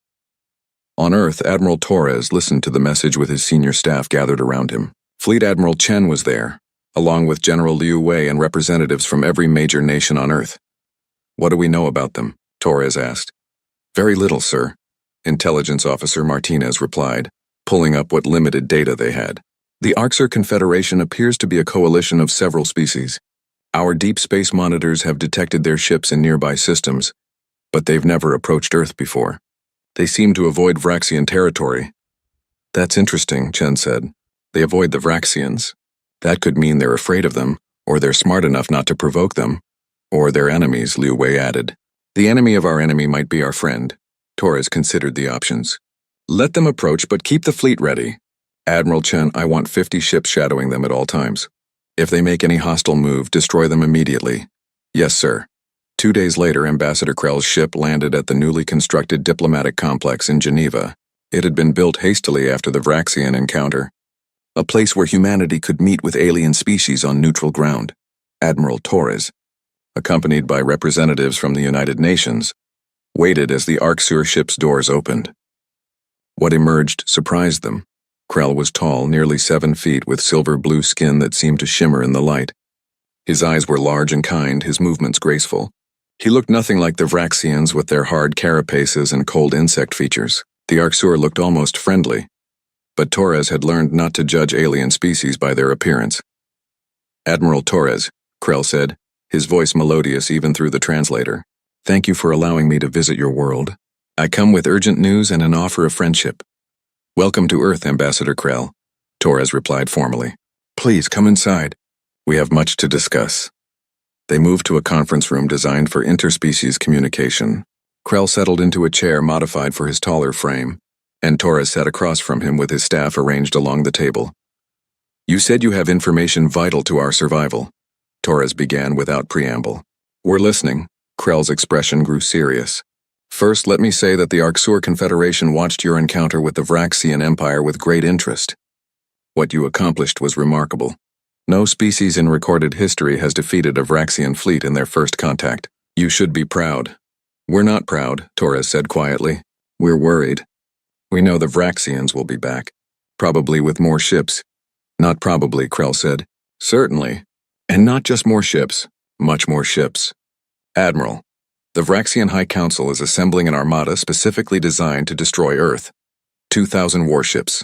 On Earth, Admiral Torres listened to the message with his senior staff gathered around him. Fleet Admiral Chen was there, along with General Liu Wei and representatives from every major nation on Earth. What do we know about them? Torres asked. Very little, sir. Intelligence Officer Martinez replied, pulling up what limited data they had. The Arksur Confederation appears to be a coalition of several species. Our deep space monitors have detected their ships in nearby systems, but they've never approached Earth before. They seem to avoid Vraxian territory. That's interesting, Chen said. They avoid the Vraxians. That could mean they're afraid of them, or they're smart enough not to provoke them. Or they're enemies, Liu Wei added. The enemy of our enemy might be our friend. Torres considered the options. Let them approach, but keep the fleet ready. Admiral Chen, I want 50 ships shadowing them at all times. If they make any hostile move, destroy them immediately. Yes, sir. 2 days later, Ambassador Krell's ship landed at the newly constructed diplomatic complex in Geneva. It had been built hastily after the Vraxian encounter. A place where humanity could meet with alien species on neutral ground. Admiral Torres, accompanied by representatives from the United Nations, waited as the Arksur ship's doors opened. What emerged surprised them. Krell was tall, nearly 7 feet, with silver-blue skin that seemed to shimmer in the light. His eyes were large and kind, his movements graceful. He looked nothing like the Vraxians with their hard carapaces and cold insect features. The Arksur looked almost friendly, but Torres had learned not to judge alien species by their appearance. Admiral Torres, Krell said, his voice melodious even through the translator. Thank you for allowing me to visit your world. I come with urgent news and an offer of friendship. Welcome to Earth, Ambassador Krell, Torres replied formally. Please come inside. We have much to discuss. They moved to a conference room designed for interspecies communication. Krell settled into a chair modified for his taller frame, and Torres sat across from him with his staff arranged along the table. You said you have information vital to our survival, Torres began without preamble. We're listening. Krell's expression grew serious. First, let me say that the Arksur Confederation watched your encounter with the Vraxian Empire with great interest. What you accomplished was remarkable. No species in recorded history has defeated a Vraxian fleet in their first contact. You should be proud. We're not proud, Torres said quietly. We're worried. We know the Vraxians will be back. Probably with more ships. Not probably, Krell said. Certainly. And not just more ships. Much more ships. Admiral, the Vraxian High Council is assembling an armada specifically designed to destroy Earth. 2,000 warships.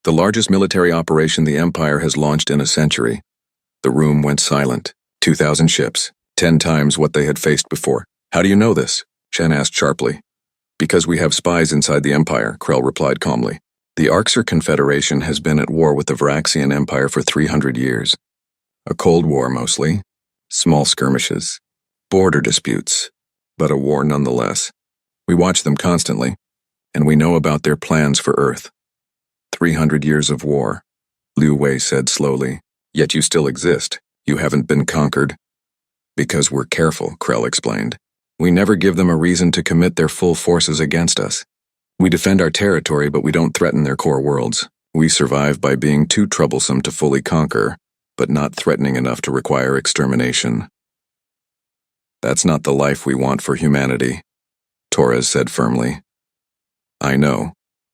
The largest military operation the Empire has launched in a century. The room went silent. 2,000 ships. 10 times what they had faced before. How do you know this? Chen asked sharply. Because we have spies inside the Empire, Krell replied calmly. The Arxer Confederation has been at war with the Vraxian Empire for 300 years. A cold war mostly, small skirmishes, border disputes, but a war nonetheless. We watch them constantly, and we know about their plans for Earth. 300 years of war, Liu Wei said slowly. Yet you still exist. You haven't been conquered. Because we're careful, Krell explained. We never give them a reason to commit their full forces against us. We defend our territory, but we don't threaten their core worlds. We survive by being too troublesome to fully conquer, but not threatening enough to require extermination. That's not the life we want for humanity, Torres said firmly. I know,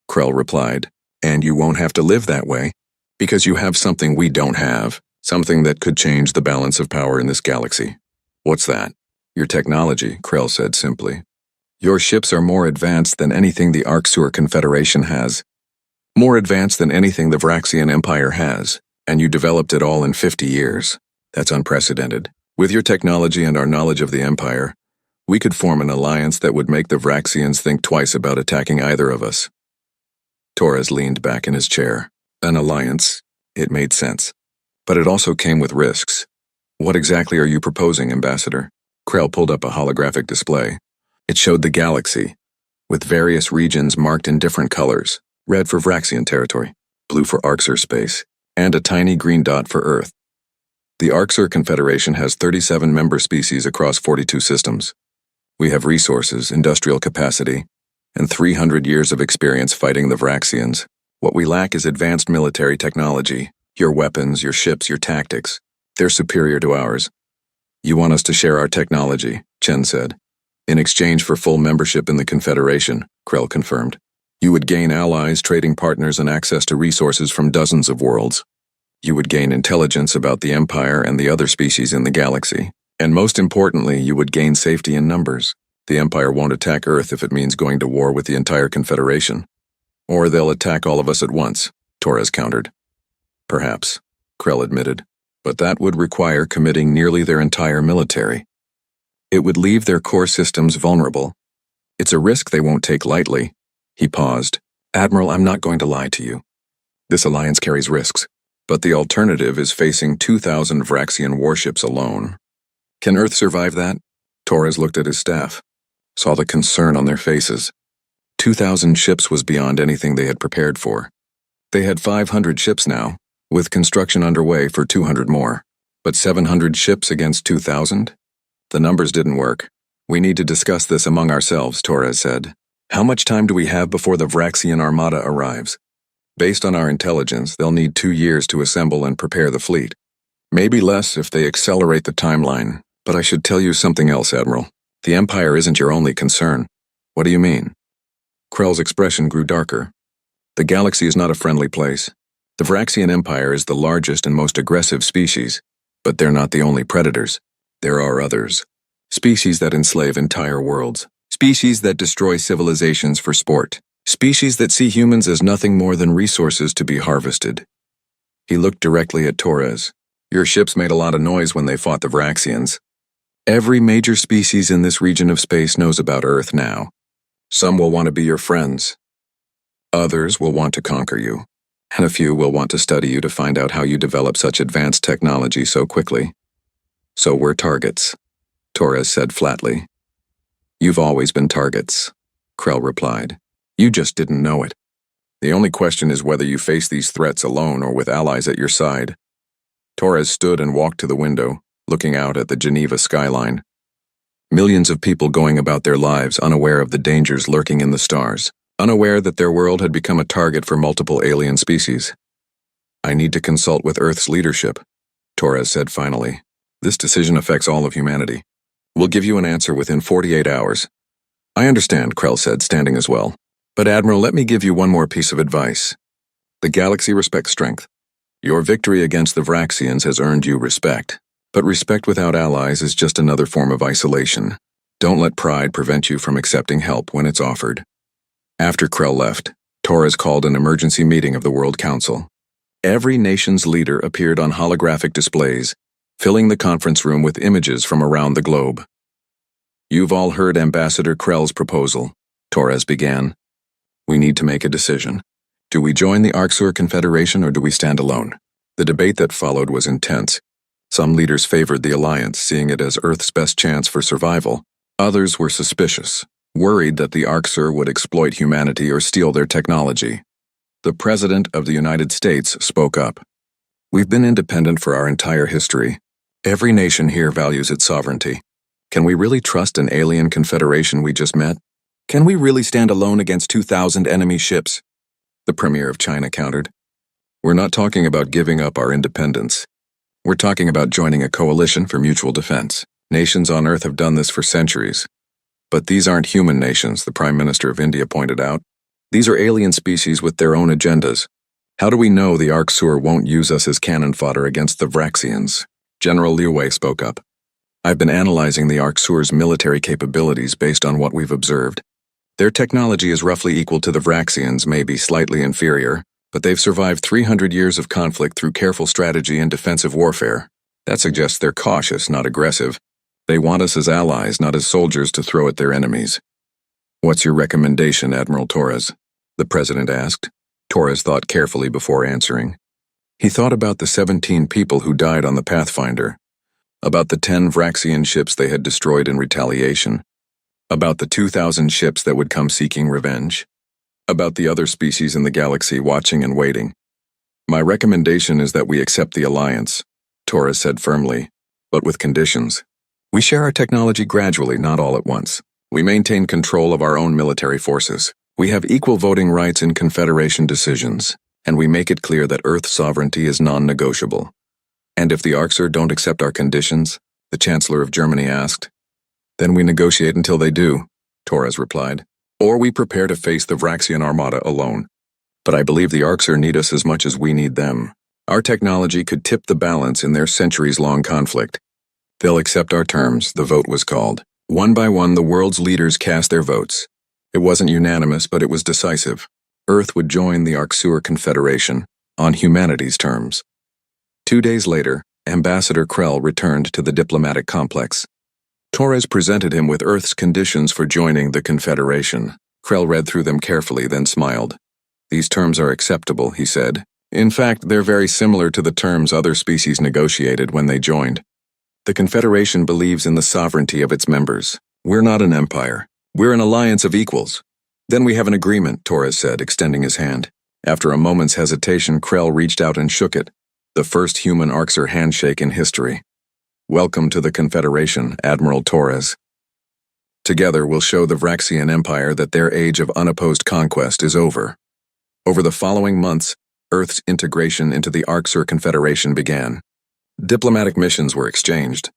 Krell replied, and you won't have to live that way, because you have something we don't have, something that could change the balance of power in this galaxy. What's that? Your technology, Krell said simply. Your ships are more advanced than anything the Arxer Confederation has, more advanced than anything the Vraxian Empire has, and you developed it all in 50 years. That's unprecedented. With your technology and our knowledge of the Empire, we could form an alliance that would make the Vraxians think twice about attacking either of us. Torres leaned back in his chair. An alliance? It made sense. But it also came with risks. What exactly are you proposing, Ambassador? Krell pulled up a holographic display. It showed the galaxy, with various regions marked in different colors. Red for Vraxian territory, blue for Arxer space, and a tiny green dot for Earth. The Arxer Confederation has 37 member species across 42 systems. We have resources, industrial capacity, and 300 years of experience fighting the Vraxians. What we lack is advanced military technology. Your weapons, your ships, your tactics. They're superior to ours. You want us to share our technology, Chen said. In exchange for full membership in the Confederation, Krell confirmed. You would gain allies, trading partners, and access to resources from dozens of worlds. You would gain intelligence about the Empire and the other species in the galaxy. And most importantly, you would gain safety in numbers. The Empire won't attack Earth if it means going to war with the entire Confederation. Or they'll attack all of us at once, Torres countered. Perhaps, Krell admitted. But that would require committing nearly their entire military. It would leave their core systems vulnerable. It's a risk they won't take lightly. He paused. Admiral, I'm not going to lie to you. This alliance carries risks, but the alternative is facing 2,000 Vraxian warships alone. Can Earth survive that? Torres looked at his staff, saw the concern on their faces. 2,000 ships was beyond anything they had prepared for. They had 500 ships now, with construction underway for 200 more. But 700 ships against 2,000? The numbers didn't work. We need to discuss this among ourselves, Torres said. How much time do we have before the Vraxian armada arrives? Based on our intelligence, they'll need 2 years to assemble and prepare the fleet. Maybe less if they accelerate the timeline. But I should tell you something else, Admiral. The Empire isn't your only concern. What do you mean? Krell's expression grew darker. The galaxy is not a friendly place. The Vraxian Empire is the largest and most aggressive species, but they're not the only predators. There are others. Species that enslave entire worlds. Species that destroy civilizations for sport. Species that see humans as nothing more than resources to be harvested. He looked directly at Torres. Your ships made a lot of noise when they fought the Vraxians. Every major species in this region of space knows about Earth now. Some will want to be your friends. Others will want to conquer you. And a few will want to study you to find out how you develop such advanced technology so quickly. So we're targets, Torres said flatly. You've always been targets, Krell replied. You just didn't know it. The only question is whether you face these threats alone or with allies at your side. Torres stood and walked to the window, looking out at the Geneva skyline. Millions of people going about their lives unaware of the dangers lurking in the stars, unaware that their world had become a target for multiple alien species. I need to consult with Earth's leadership, Torres said finally. This decision affects all of humanity. We'll give you an answer within 48 hours. I understand, Krell said, standing as well. But Admiral, let me give you one more piece of advice. The galaxy respects strength. Your victory against the Vraxians has earned you respect. But respect without allies is just another form of isolation. Don't let pride prevent you from accepting help when it's offered. After Krell left, Torres called an emergency meeting of the World Council. Every nation's leader appeared on holographic displays, filling the conference room with images from around the globe. You've all heard Ambassador Krell's proposal, Torres began. We need to make a decision. Do we join the Arksur Confederation or do we stand alone? The debate that followed was intense. Some leaders favored the alliance, seeing it as Earth's best chance for survival. Others were suspicious, worried that the Arksur would exploit humanity or steal their technology. The President of the United States spoke up. We've been independent for our entire history. Every nation here values its sovereignty. Can we really trust an alien confederation we just met? Can we really stand alone against 2,000 enemy ships? The Premier of China countered. We're not talking about giving up our independence. We're talking about joining a coalition for mutual defense. Nations on Earth have done this for centuries. But these aren't human nations, the Prime Minister of India pointed out. These are alien species with their own agendas. How do we know the Arksur won't use us as cannon fodder against the Vraxians? General Liu Wei spoke up. I've been analyzing the Arksur's military capabilities based on what we've observed. Their technology is roughly equal to the Vraxians, maybe slightly inferior, but they've survived 300 years of conflict through careful strategy and defensive warfare. That suggests they're cautious, not aggressive. They want us as allies, not as soldiers to throw at their enemies. What's your recommendation, Admiral Torres? The President asked. Torres thought carefully before answering. He thought about the 17 people who died on the Pathfinder, about the 10 Vraxian ships they had destroyed in retaliation, about the 2,000 ships that would come seeking revenge, about the other species in the galaxy watching and waiting. My recommendation is that we accept the alliance, Torres said firmly, but with conditions. We share our technology gradually, not all at once. We maintain control of our own military forces. We have equal voting rights in Confederation decisions, and we make it clear that Earth's sovereignty is non-negotiable. And if the Arksur don't accept our conditions, the Chancellor of Germany asked, then we negotiate until they do, Torres replied. Or we prepare to face the Vraxian armada alone. But I believe the Arksur need us as much as we need them. Our technology could tip the balance in their centuries-long conflict. They'll accept our terms, the vote was called. One by one, the world's leaders cast their votes. It wasn't unanimous, but it was decisive. Earth would join the Arksur Confederation on humanity's terms. 2 days later, Ambassador Krell returned to the diplomatic complex. Torres presented him with Earth's conditions for joining the Confederation. Krell read through them carefully, then smiled. These terms are acceptable, he said. In fact, they're very similar to the terms other species negotiated when they joined. The Confederation believes in the sovereignty of its members. We're not an empire. We're an alliance of equals. Then we have an agreement, Torres said, extending his hand. After a moment's hesitation, Krell reached out and shook it. The first human Arksur handshake in history. Welcome to the Confederation, Admiral Torres. Together we'll show the Vraxian Empire that their age of unopposed conquest is over. Over the following months, Earth's integration into the Arksur Confederation began. Diplomatic missions were exchanged.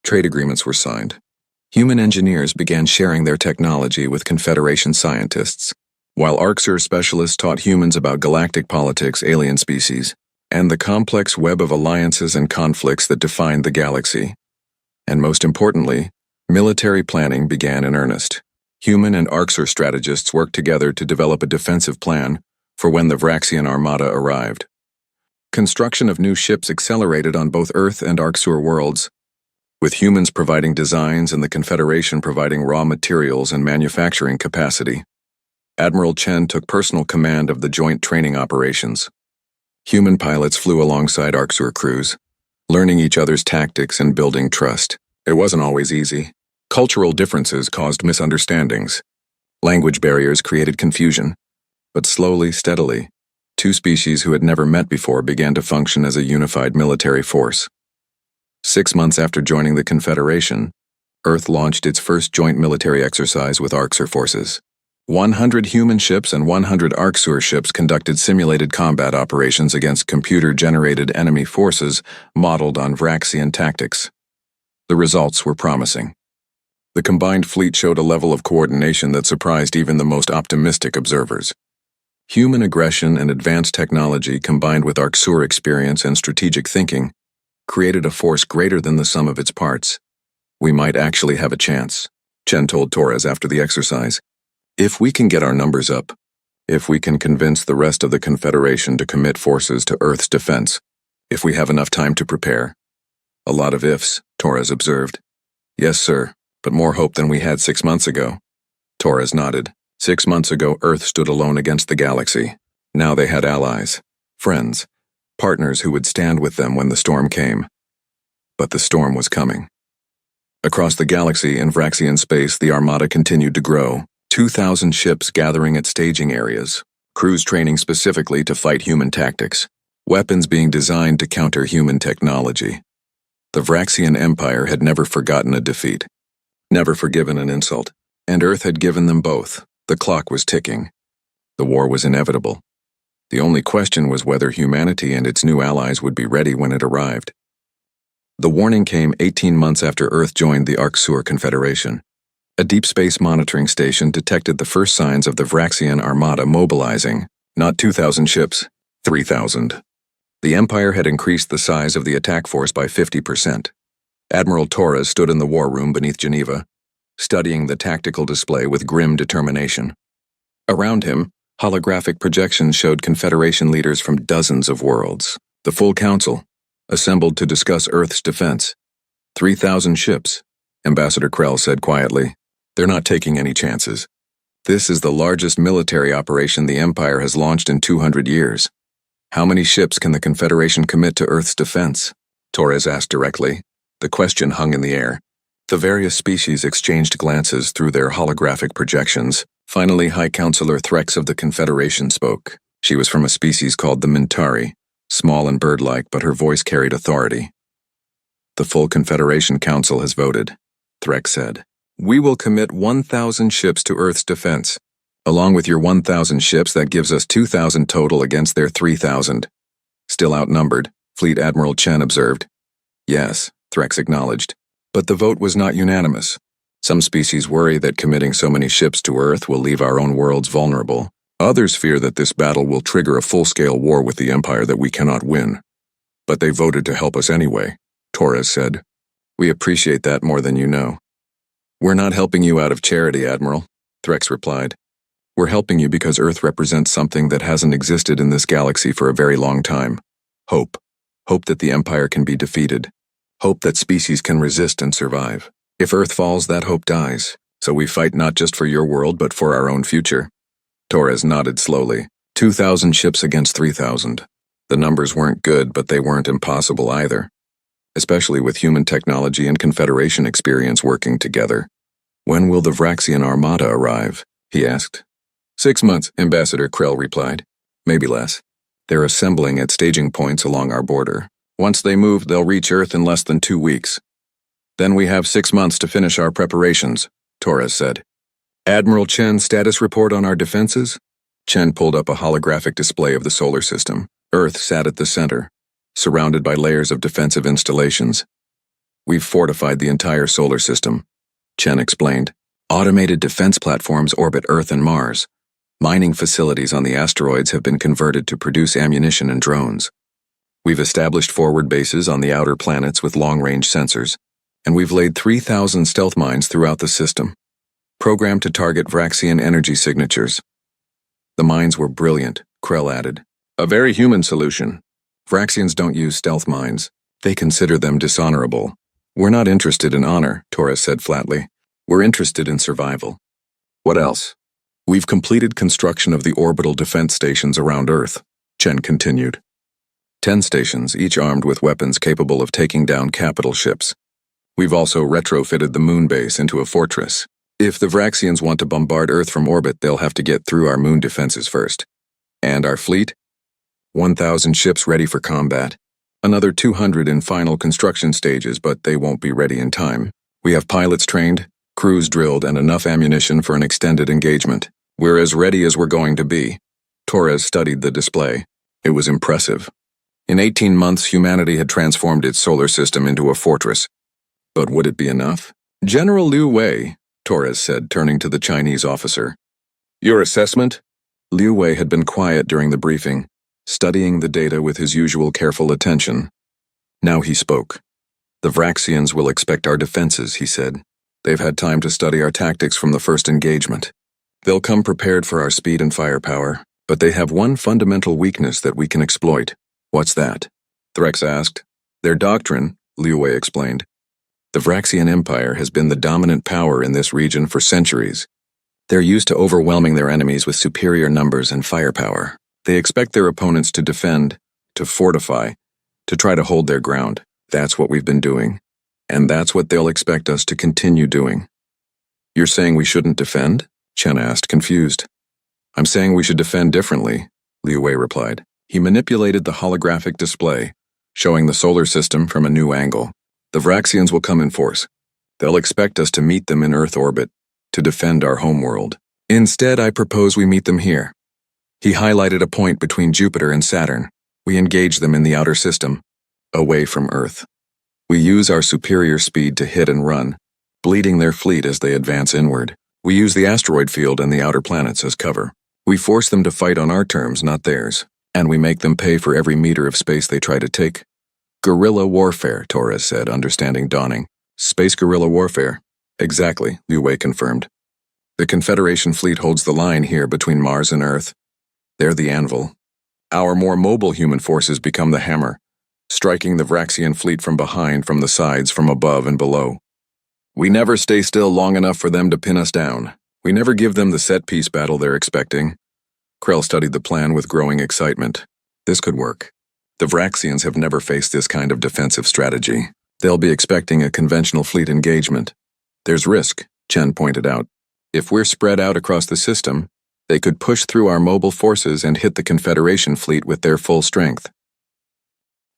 Trade agreements were signed. Human engineers began sharing their technology with Confederation scientists, while Arksur specialists taught humans about galactic politics, alien species, and the complex web of alliances and conflicts that defined the galaxy. And most importantly, military planning began in earnest. Human and Arksur strategists worked together to develop a defensive plan for when the Vraxian armada arrived. Construction of new ships accelerated on both Earth and Arksur worlds, with humans providing designs and the Confederation providing raw materials and manufacturing capacity. Admiral Chen took personal command of the joint training operations. Human pilots flew alongside Arksur crews, learning each other's tactics and building trust. It wasn't always easy. Cultural differences caused misunderstandings. Language barriers created confusion. But slowly, steadily, two species who had never met before began to function as a unified military force. 6 months after joining the Confederation, Earth launched its first joint military exercise with Arksur forces. 100 human ships and 100 Arksur ships conducted simulated combat operations against computer-generated enemy forces modeled on Vraxian tactics. The results were promising. The combined fleet showed a level of coordination that surprised even the most optimistic observers. Human aggression and advanced technology combined with Arksur experience and strategic thinking created a force greater than the sum of its parts. We might actually have a chance, Chen told Torres after the exercise. If we can get our numbers up, if we can convince the rest of the Confederation to commit forces to Earth's defense, if we have enough time to prepare. A lot of ifs, Torres observed. Yes, sir, but more hope than we had 6 months ago. Torres nodded. 6 months ago, Earth stood alone against the galaxy. Now they had allies, friends, partners who would stand with them when the storm came. But the storm was coming. Across the galaxy in Vraxian space, the Armada continued to grow, 2,000 ships gathering at staging areas, crews training specifically to fight human tactics, weapons being designed to counter human technology. The Vraxian Empire had never forgotten a defeat, never forgiven an insult, and Earth had given them both. The clock was ticking. The war was inevitable. The only question was whether humanity and its new allies would be ready when it arrived. The warning came 18 months after Earth joined the Arksur Confederation. A deep space monitoring station detected the first signs of the Vraxian Armada mobilizing, not 2,000 ships, 3,000. The Empire had increased the size of the attack force by 50%. Admiral Torres stood in the war room beneath Geneva, studying the tactical display with grim determination. Around him, holographic projections showed Confederation leaders from dozens of worlds. The full council, assembled to discuss Earth's defense. 3,000 ships, Ambassador Krell said quietly. They're not taking any chances. This is the largest military operation the Empire has launched in 200 years. How many ships can the Confederation commit to Earth's defense? Torres asked directly. The question hung in the air. The various species exchanged glances through their holographic projections. Finally, High Counselor Threx of the Confederation spoke. She was from a species called the Mintari, small and bird-like, but her voice carried authority. The full Confederation Council has voted, Threx said. We will commit 1,000 ships to Earth's defense. Along with your 1,000 ships, that gives us 2,000 total against their 3,000. Still outnumbered, Fleet Admiral Chen observed. Yes, Threx acknowledged. But the vote was not unanimous. Some species worry that committing so many ships to Earth will leave our own worlds vulnerable. Others fear that this battle will trigger a full-scale war with the Empire that we cannot win. But they voted to help us anyway, Torres said. We appreciate that more than you know. We're not helping you out of charity, Admiral, Threx replied. We're helping you because Earth represents something that hasn't existed in this galaxy for a very long time. Hope. Hope that the Empire can be defeated. Hope that species can resist and survive. If Earth falls, that hope dies. So we fight not just for your world, but for our own future. Torres nodded slowly. 2,000 ships against 3,000. The numbers weren't good, but they weren't impossible either. Especially with human technology and Confederation experience working together. When will the Vraxian Armada arrive? He asked. 6 months, Ambassador Krell replied. Maybe less. They're assembling at staging points along our border. Once they move, they'll reach Earth in less than 2 weeks. Then we have 6 months to finish our preparations, Torres said. Admiral Chen's status report on our defenses? Chen pulled up a holographic display of the solar system. Earth sat at the center, surrounded by layers of defensive installations. We've fortified the entire solar system, Chen explained. Automated defense platforms orbit Earth and Mars. Mining facilities on the asteroids have been converted to produce ammunition and drones. We've established forward bases on the outer planets with long-range sensors, and we've laid 3,000 stealth mines throughout the system, programmed to target Vraxian energy signatures. The mines were brilliant, Krell added. A very human solution. Vraxians don't use stealth mines. They consider them dishonorable. We're not interested in honor, Torres said flatly. We're interested in survival. What else? We've completed construction of the orbital defense stations around Earth, Chen continued. 10 stations, each armed with weapons capable of taking down capital ships. We've also retrofitted the moon base into a fortress. If the Vraxians want to bombard Earth from orbit, they'll have to get through our moon defenses first. And our fleet? 1,000 ships ready for combat. Another 200 in final construction stages, but they won't be ready in time. We have pilots trained, crews drilled, and enough ammunition for an extended engagement. We're as ready as we're going to be. Torres studied the display. It was impressive. In 18 months, humanity had transformed its solar system into a fortress. But would it be enough? General Liu Wei, Torres said, turning to the Chinese officer. Your assessment? Liu Wei had been quiet during the briefing, studying the data with his usual careful attention. Now he spoke. The Vraxians will expect our defenses, he said. They've had time to study our tactics from the first engagement. They'll come prepared for our speed and firepower, but they have one fundamental weakness that we can exploit. What's that? Threx asked. Their doctrine, Liu Wei explained. The Vraxian Empire has been the dominant power in this region for centuries. They're used to overwhelming their enemies with superior numbers and firepower. They expect their opponents to defend, to fortify, to try to hold their ground. That's what we've been doing. And that's what they'll expect us to continue doing. You're saying we shouldn't defend? Chen asked, confused. I'm saying we should defend differently, Liu Wei replied. He manipulated the holographic display, showing the solar system from a new angle. The Vraxians will come in force. They'll expect us to meet them in Earth orbit, to defend our homeworld. Instead, I propose we meet them here. He highlighted a point between Jupiter and Saturn. We engage them in the outer system, away from Earth. We use our superior speed to hit and run, bleeding their fleet as they advance inward. We use the asteroid field and the outer planets as cover. We force them to fight on our terms, not theirs. And we make them pay for every meter of space they try to take. Guerrilla warfare, Torres said, understanding dawning. Space guerrilla warfare. Exactly, Liu Wei confirmed. The Confederation fleet holds the line here between Mars and Earth. They're the anvil. Our more mobile human forces become the hammer, striking the Vraxian fleet from behind, from the sides, from above and below. We never stay still long enough for them to pin us down. We never give them the set-piece battle they're expecting. Krell studied the plan with growing excitement. This could work. The Vraxians have never faced this kind of defensive strategy. They'll be expecting a conventional fleet engagement. There's risk, Chen pointed out. If we're spread out across the system, they could push through our mobile forces and hit the Confederation fleet with their full strength.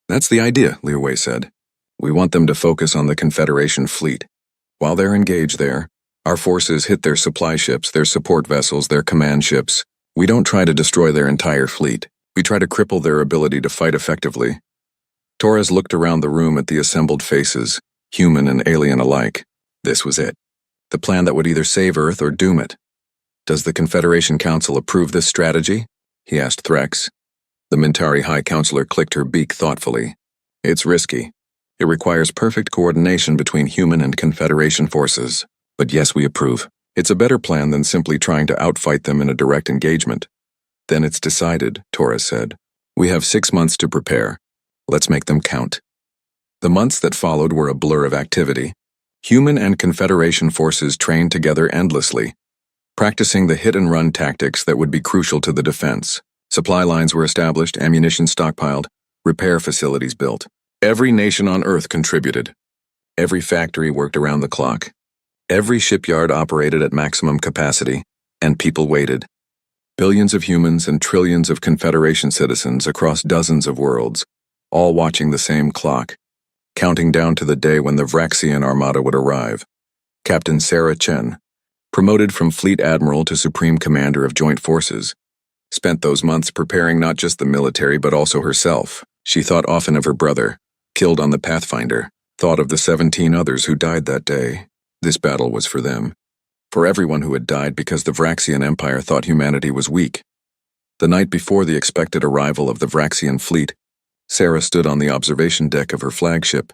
That's the idea, Liu Wei said. We want them to focus on the Confederation fleet. While they're engaged there, our forces hit their supply ships, their support vessels, their command ships. We don't try to destroy their entire fleet. We try to cripple their ability to fight effectively. Torres looked around the room at the assembled faces, human and alien alike. This was it. The plan that would either save Earth or doom it. Does the Confederation Council approve this strategy? He asked Threx. The Mintari High Counselor clicked her beak thoughtfully. It's risky. It requires perfect coordination between human and Confederation forces. But yes, we approve. It's a better plan than simply trying to outfight them in a direct engagement. Then it's decided, Torres said. We have 6 months to prepare. Let's make them count. The months that followed were a blur of activity. Human and Confederation forces trained together endlessly, practicing the hit-and-run tactics that would be crucial to the defense. Supply lines were established, ammunition stockpiled, repair facilities built. Every nation on Earth contributed. Every factory worked around the clock. Every shipyard operated at maximum capacity, and people waited. Billions of humans and trillions of Confederation citizens across dozens of worlds, all watching the same clock, counting down to the day when the Vraxian armada would arrive. Captain Sarah Chen, promoted from Fleet Admiral to Supreme Commander of Joint Forces, spent those months preparing not just the military but also herself. She thought often of her brother, killed on the Pathfinder, thought of the 17 others who died that day. This battle was for them. For everyone who had died because the Vraxian Empire thought humanity was weak. The night before the expected arrival of the Vraxian fleet, Sarah stood on the observation deck of her flagship,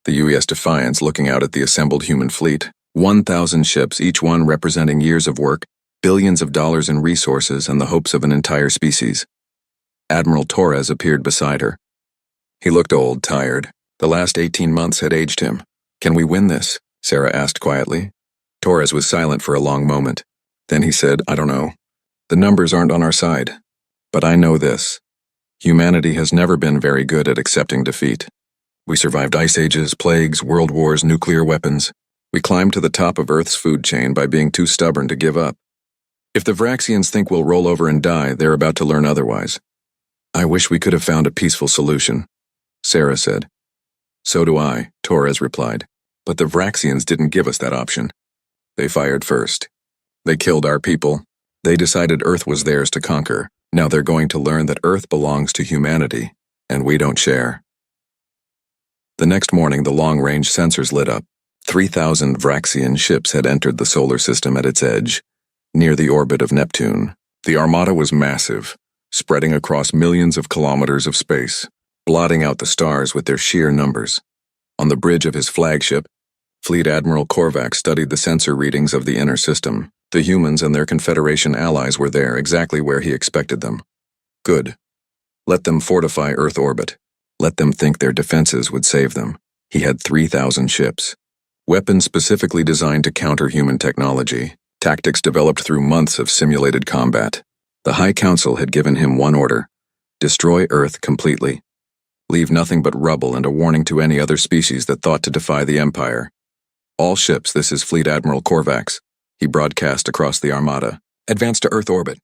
the UES Defiance, looking out at the assembled human fleet. 1,000 ships, each one representing years of work, billions of dollars in resources, and the hopes of an entire species. Admiral Torres appeared beside her. He looked old, tired. The last 18 months had aged him. Can we win this? Sarah asked quietly. Torres was silent for a long moment. Then he said, I don't know. The numbers aren't on our side. But I know this. Humanity has never been very good at accepting defeat. We survived ice ages, plagues, world wars, nuclear weapons. We climbed to the top of Earth's food chain by being too stubborn to give up. If the Vraxians think we'll roll over and die, they're about to learn otherwise. I wish we could have found a peaceful solution, Sarah said. So do I, Torres replied. But the Vraxians didn't give us that option. They fired first. They killed our people. They decided Earth was theirs to conquer. Now they're going to learn that Earth belongs to humanity, and we don't share. The next morning, the long-range sensors lit up. 3,000 Vraxian ships had entered the solar system at its edge, near the orbit of Neptune. The armada was massive, spreading across millions of kilometers of space, blotting out the stars with their sheer numbers. On the bridge of his flagship, Fleet Admiral Korvac studied the sensor readings of the inner system. The humans and their Confederation allies were there, exactly where he expected them. Good. Let them fortify Earth orbit. Let them think their defenses would save them. He had 3,000 ships. Weapons specifically designed to counter human technology. Tactics developed through months of simulated combat. The High Council had given him one order: destroy Earth completely. Leave nothing but rubble and a warning to any other species that thought to defy the Empire. All ships, this is Fleet Admiral Korvax. He broadcast across the Armada. Advance to Earth orbit.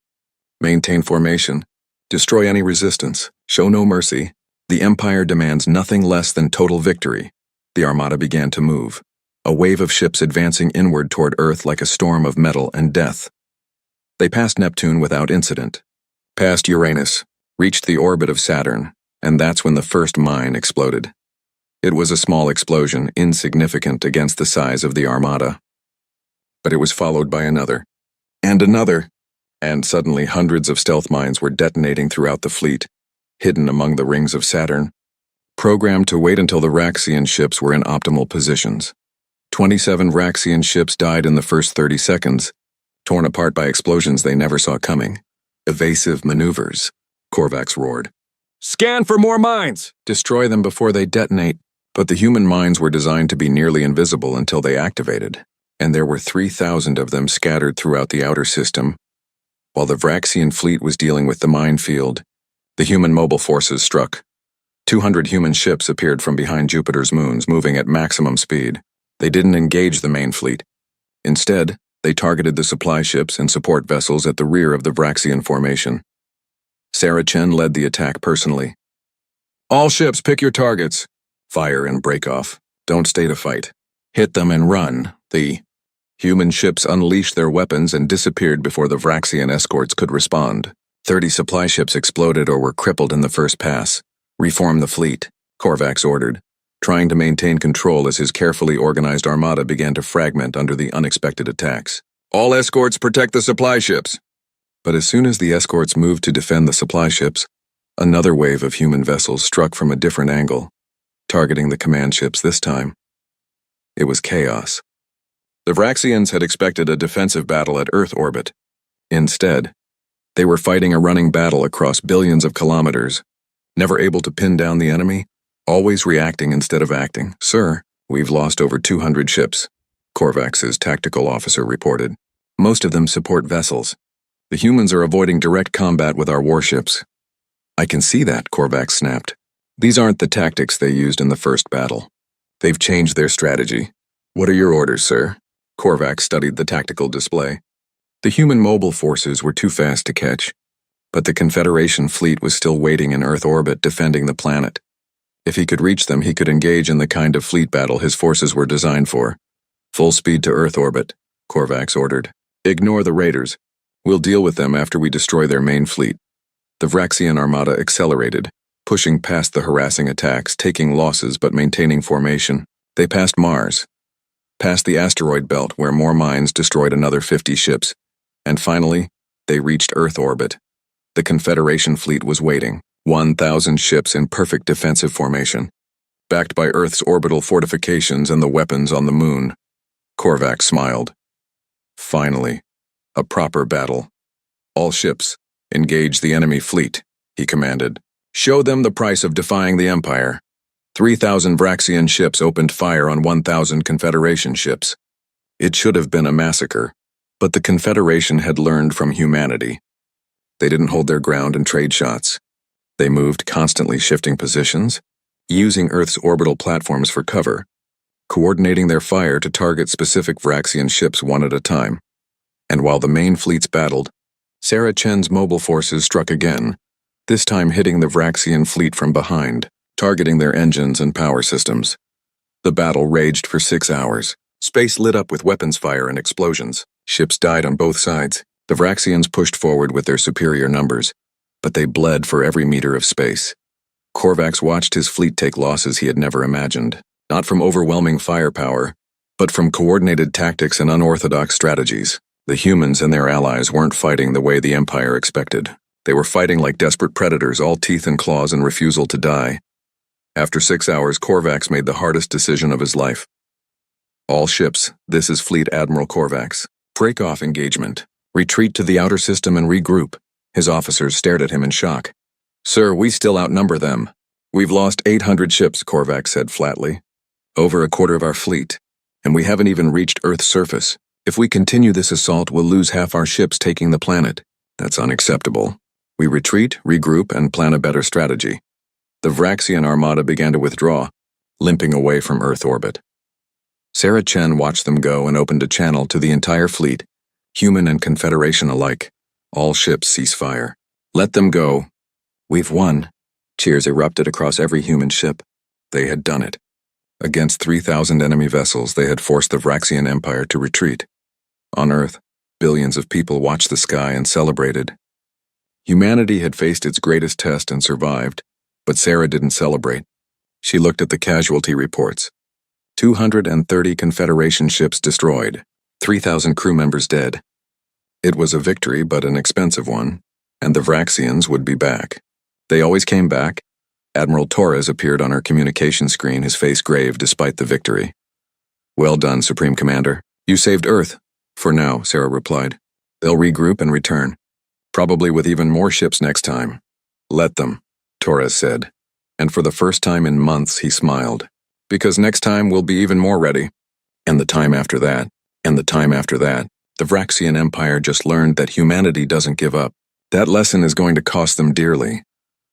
Maintain formation. Destroy any resistance. Show no mercy. The Empire demands nothing less than total victory. The Armada began to move, a wave of ships advancing inward toward Earth like a storm of metal and death. They passed Neptune without incident, passed Uranus, reached the orbit of Saturn, and that's when the first mine exploded. It was a small explosion, insignificant against the size of the Armada. But it was followed by another, and another, and suddenly hundreds of stealth mines were detonating throughout the fleet, hidden among the rings of Saturn, programmed to wait until the Vraxian ships were in optimal positions. 27 Vraxian ships died in the first 30 seconds, torn apart by explosions they never saw coming. Evasive maneuvers, Korvax roared. Scan for more mines! Destroy them before they detonate. But the human mines were designed to be nearly invisible until they activated, and there were 3,000 of them scattered throughout the outer system. While the Vraxian fleet was dealing with the minefield, the human mobile forces struck. 200 human ships appeared from behind Jupiter's moons, moving at maximum speed. They didn't engage the main fleet. Instead, they targeted the supply ships and support vessels at the rear of the Vraxian formation. Sarah Chen led the attack personally. All ships, pick your targets. Fire and break off. Don't stay to fight. Hit them and run. The human ships unleashed their weapons and disappeared before the Vraxian escorts could respond. 30 supply ships exploded or were crippled in the first pass. Reform the fleet, Korvax ordered, trying to maintain control as his carefully organized armada began to fragment under the unexpected attacks. All escorts protect the supply ships. But as soon as the escorts moved to defend the supply ships, another wave of human vessels struck from a different angle, targeting the command ships this time. It was chaos. The Vraxians had expected a defensive battle at Earth orbit. Instead, they were fighting a running battle across billions of kilometers, never able to pin down the enemy, always reacting instead of acting. Sir, we've lost over 200 ships, Korvax's tactical officer reported. Most of them support vessels. The humans are avoiding direct combat with our warships. I can see that, Korvax snapped. These aren't the tactics they used in the first battle. They've changed their strategy. What are your orders, sir? Korvax studied the tactical display. The human mobile forces were too fast to catch, but the Confederation fleet was still waiting in Earth orbit defending the planet. If he could reach them, he could engage in the kind of fleet battle his forces were designed for. Full speed to Earth orbit, Korvax ordered. Ignore the raiders. We'll deal with them after we destroy their main fleet. The Vraxian armada accelerated, pushing past the harassing attacks, taking losses but maintaining formation. They passed Mars, past the asteroid belt where more mines destroyed another 50 ships, and finally, they reached Earth orbit. The Confederation fleet was waiting, 1,000 ships in perfect defensive formation, backed by Earth's orbital fortifications and the weapons on the moon. Korvax smiled. Finally, a proper battle. All ships, engage the enemy fleet, he commanded. Show them the price of defying the Empire. 3,000 Vraxian ships opened fire on 1,000 Confederation ships. It should have been a massacre, but the Confederation had learned from humanity. They didn't hold their ground and trade shots. They moved, constantly shifting positions, using Earth's orbital platforms for cover, coordinating their fire to target specific Vraxian ships one at a time. And while the main fleets battled, Sarah Chen's mobile forces struck again, this time hitting the Vraxian fleet from behind, targeting their engines and power systems. The battle raged for 6 hours. Space lit up with weapons fire and explosions. Ships died on both sides. The Vraxians pushed forward with their superior numbers, but they bled for every meter of space. Korvax watched his fleet take losses he had never imagined, not from overwhelming firepower, but from coordinated tactics and unorthodox strategies. The humans and their allies weren't fighting the way the Empire expected. They were fighting like desperate predators, all teeth and claws and refusal to die. After 6 hours, Korvax made the hardest decision of his life. All ships, this is Fleet Admiral Korvax. Break off engagement. Retreat to the outer system and regroup. His officers stared at him in shock. Sir, we still outnumber them. We've lost 800 ships, Korvax said flatly. Over a quarter of our fleet. And we haven't even reached Earth's surface. If we continue this assault, we'll lose half our ships taking the planet. That's unacceptable. We retreat, regroup, and plan a better strategy. The Vraxian armada began to withdraw, limping away from Earth orbit. Sarah Chen watched them go and opened a channel to the entire fleet, human and Confederation alike. All ships cease fire. Let them go. We've won. Cheers erupted across every human ship. They had done it. Against 3,000 enemy vessels, they had forced the Vraxian Empire to retreat. On Earth, billions of people watched the sky and celebrated. Humanity had faced its greatest test and survived, but Sarah didn't celebrate. She looked at the casualty reports. 230 Confederation ships destroyed, 3,000 crew members dead. It was a victory, but an expensive one, and the Vraxians would be back. They always came back. Admiral Torres appeared on her communication screen, his face grave despite the victory. Well done, Supreme Commander. You saved Earth. For now, Sarah replied. They'll regroup and return. Probably with even more ships next time. Let them, Torres said. And for the first time in months, he smiled. Because next time we'll be even more ready. And the time after that, and the time after that. The Vraxian Empire just learned that humanity doesn't give up. That lesson is going to cost them dearly.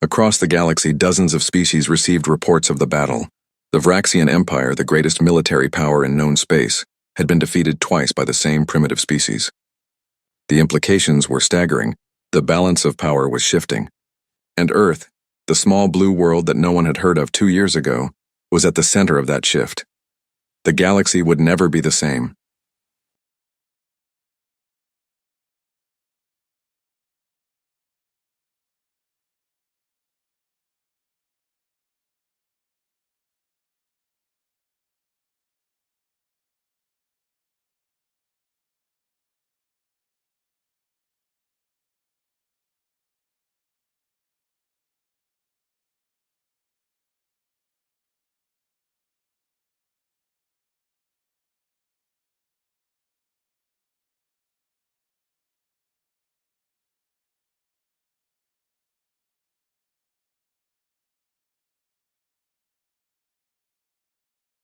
Across the galaxy, dozens of species received reports of the battle. The Vraxian Empire, the greatest military power in known space, had been defeated twice by the same primitive species. The implications were staggering. The balance of power was shifting. And Earth, the small blue world that no one had heard of 2 years ago, was at the center of that shift. The galaxy would never be the same.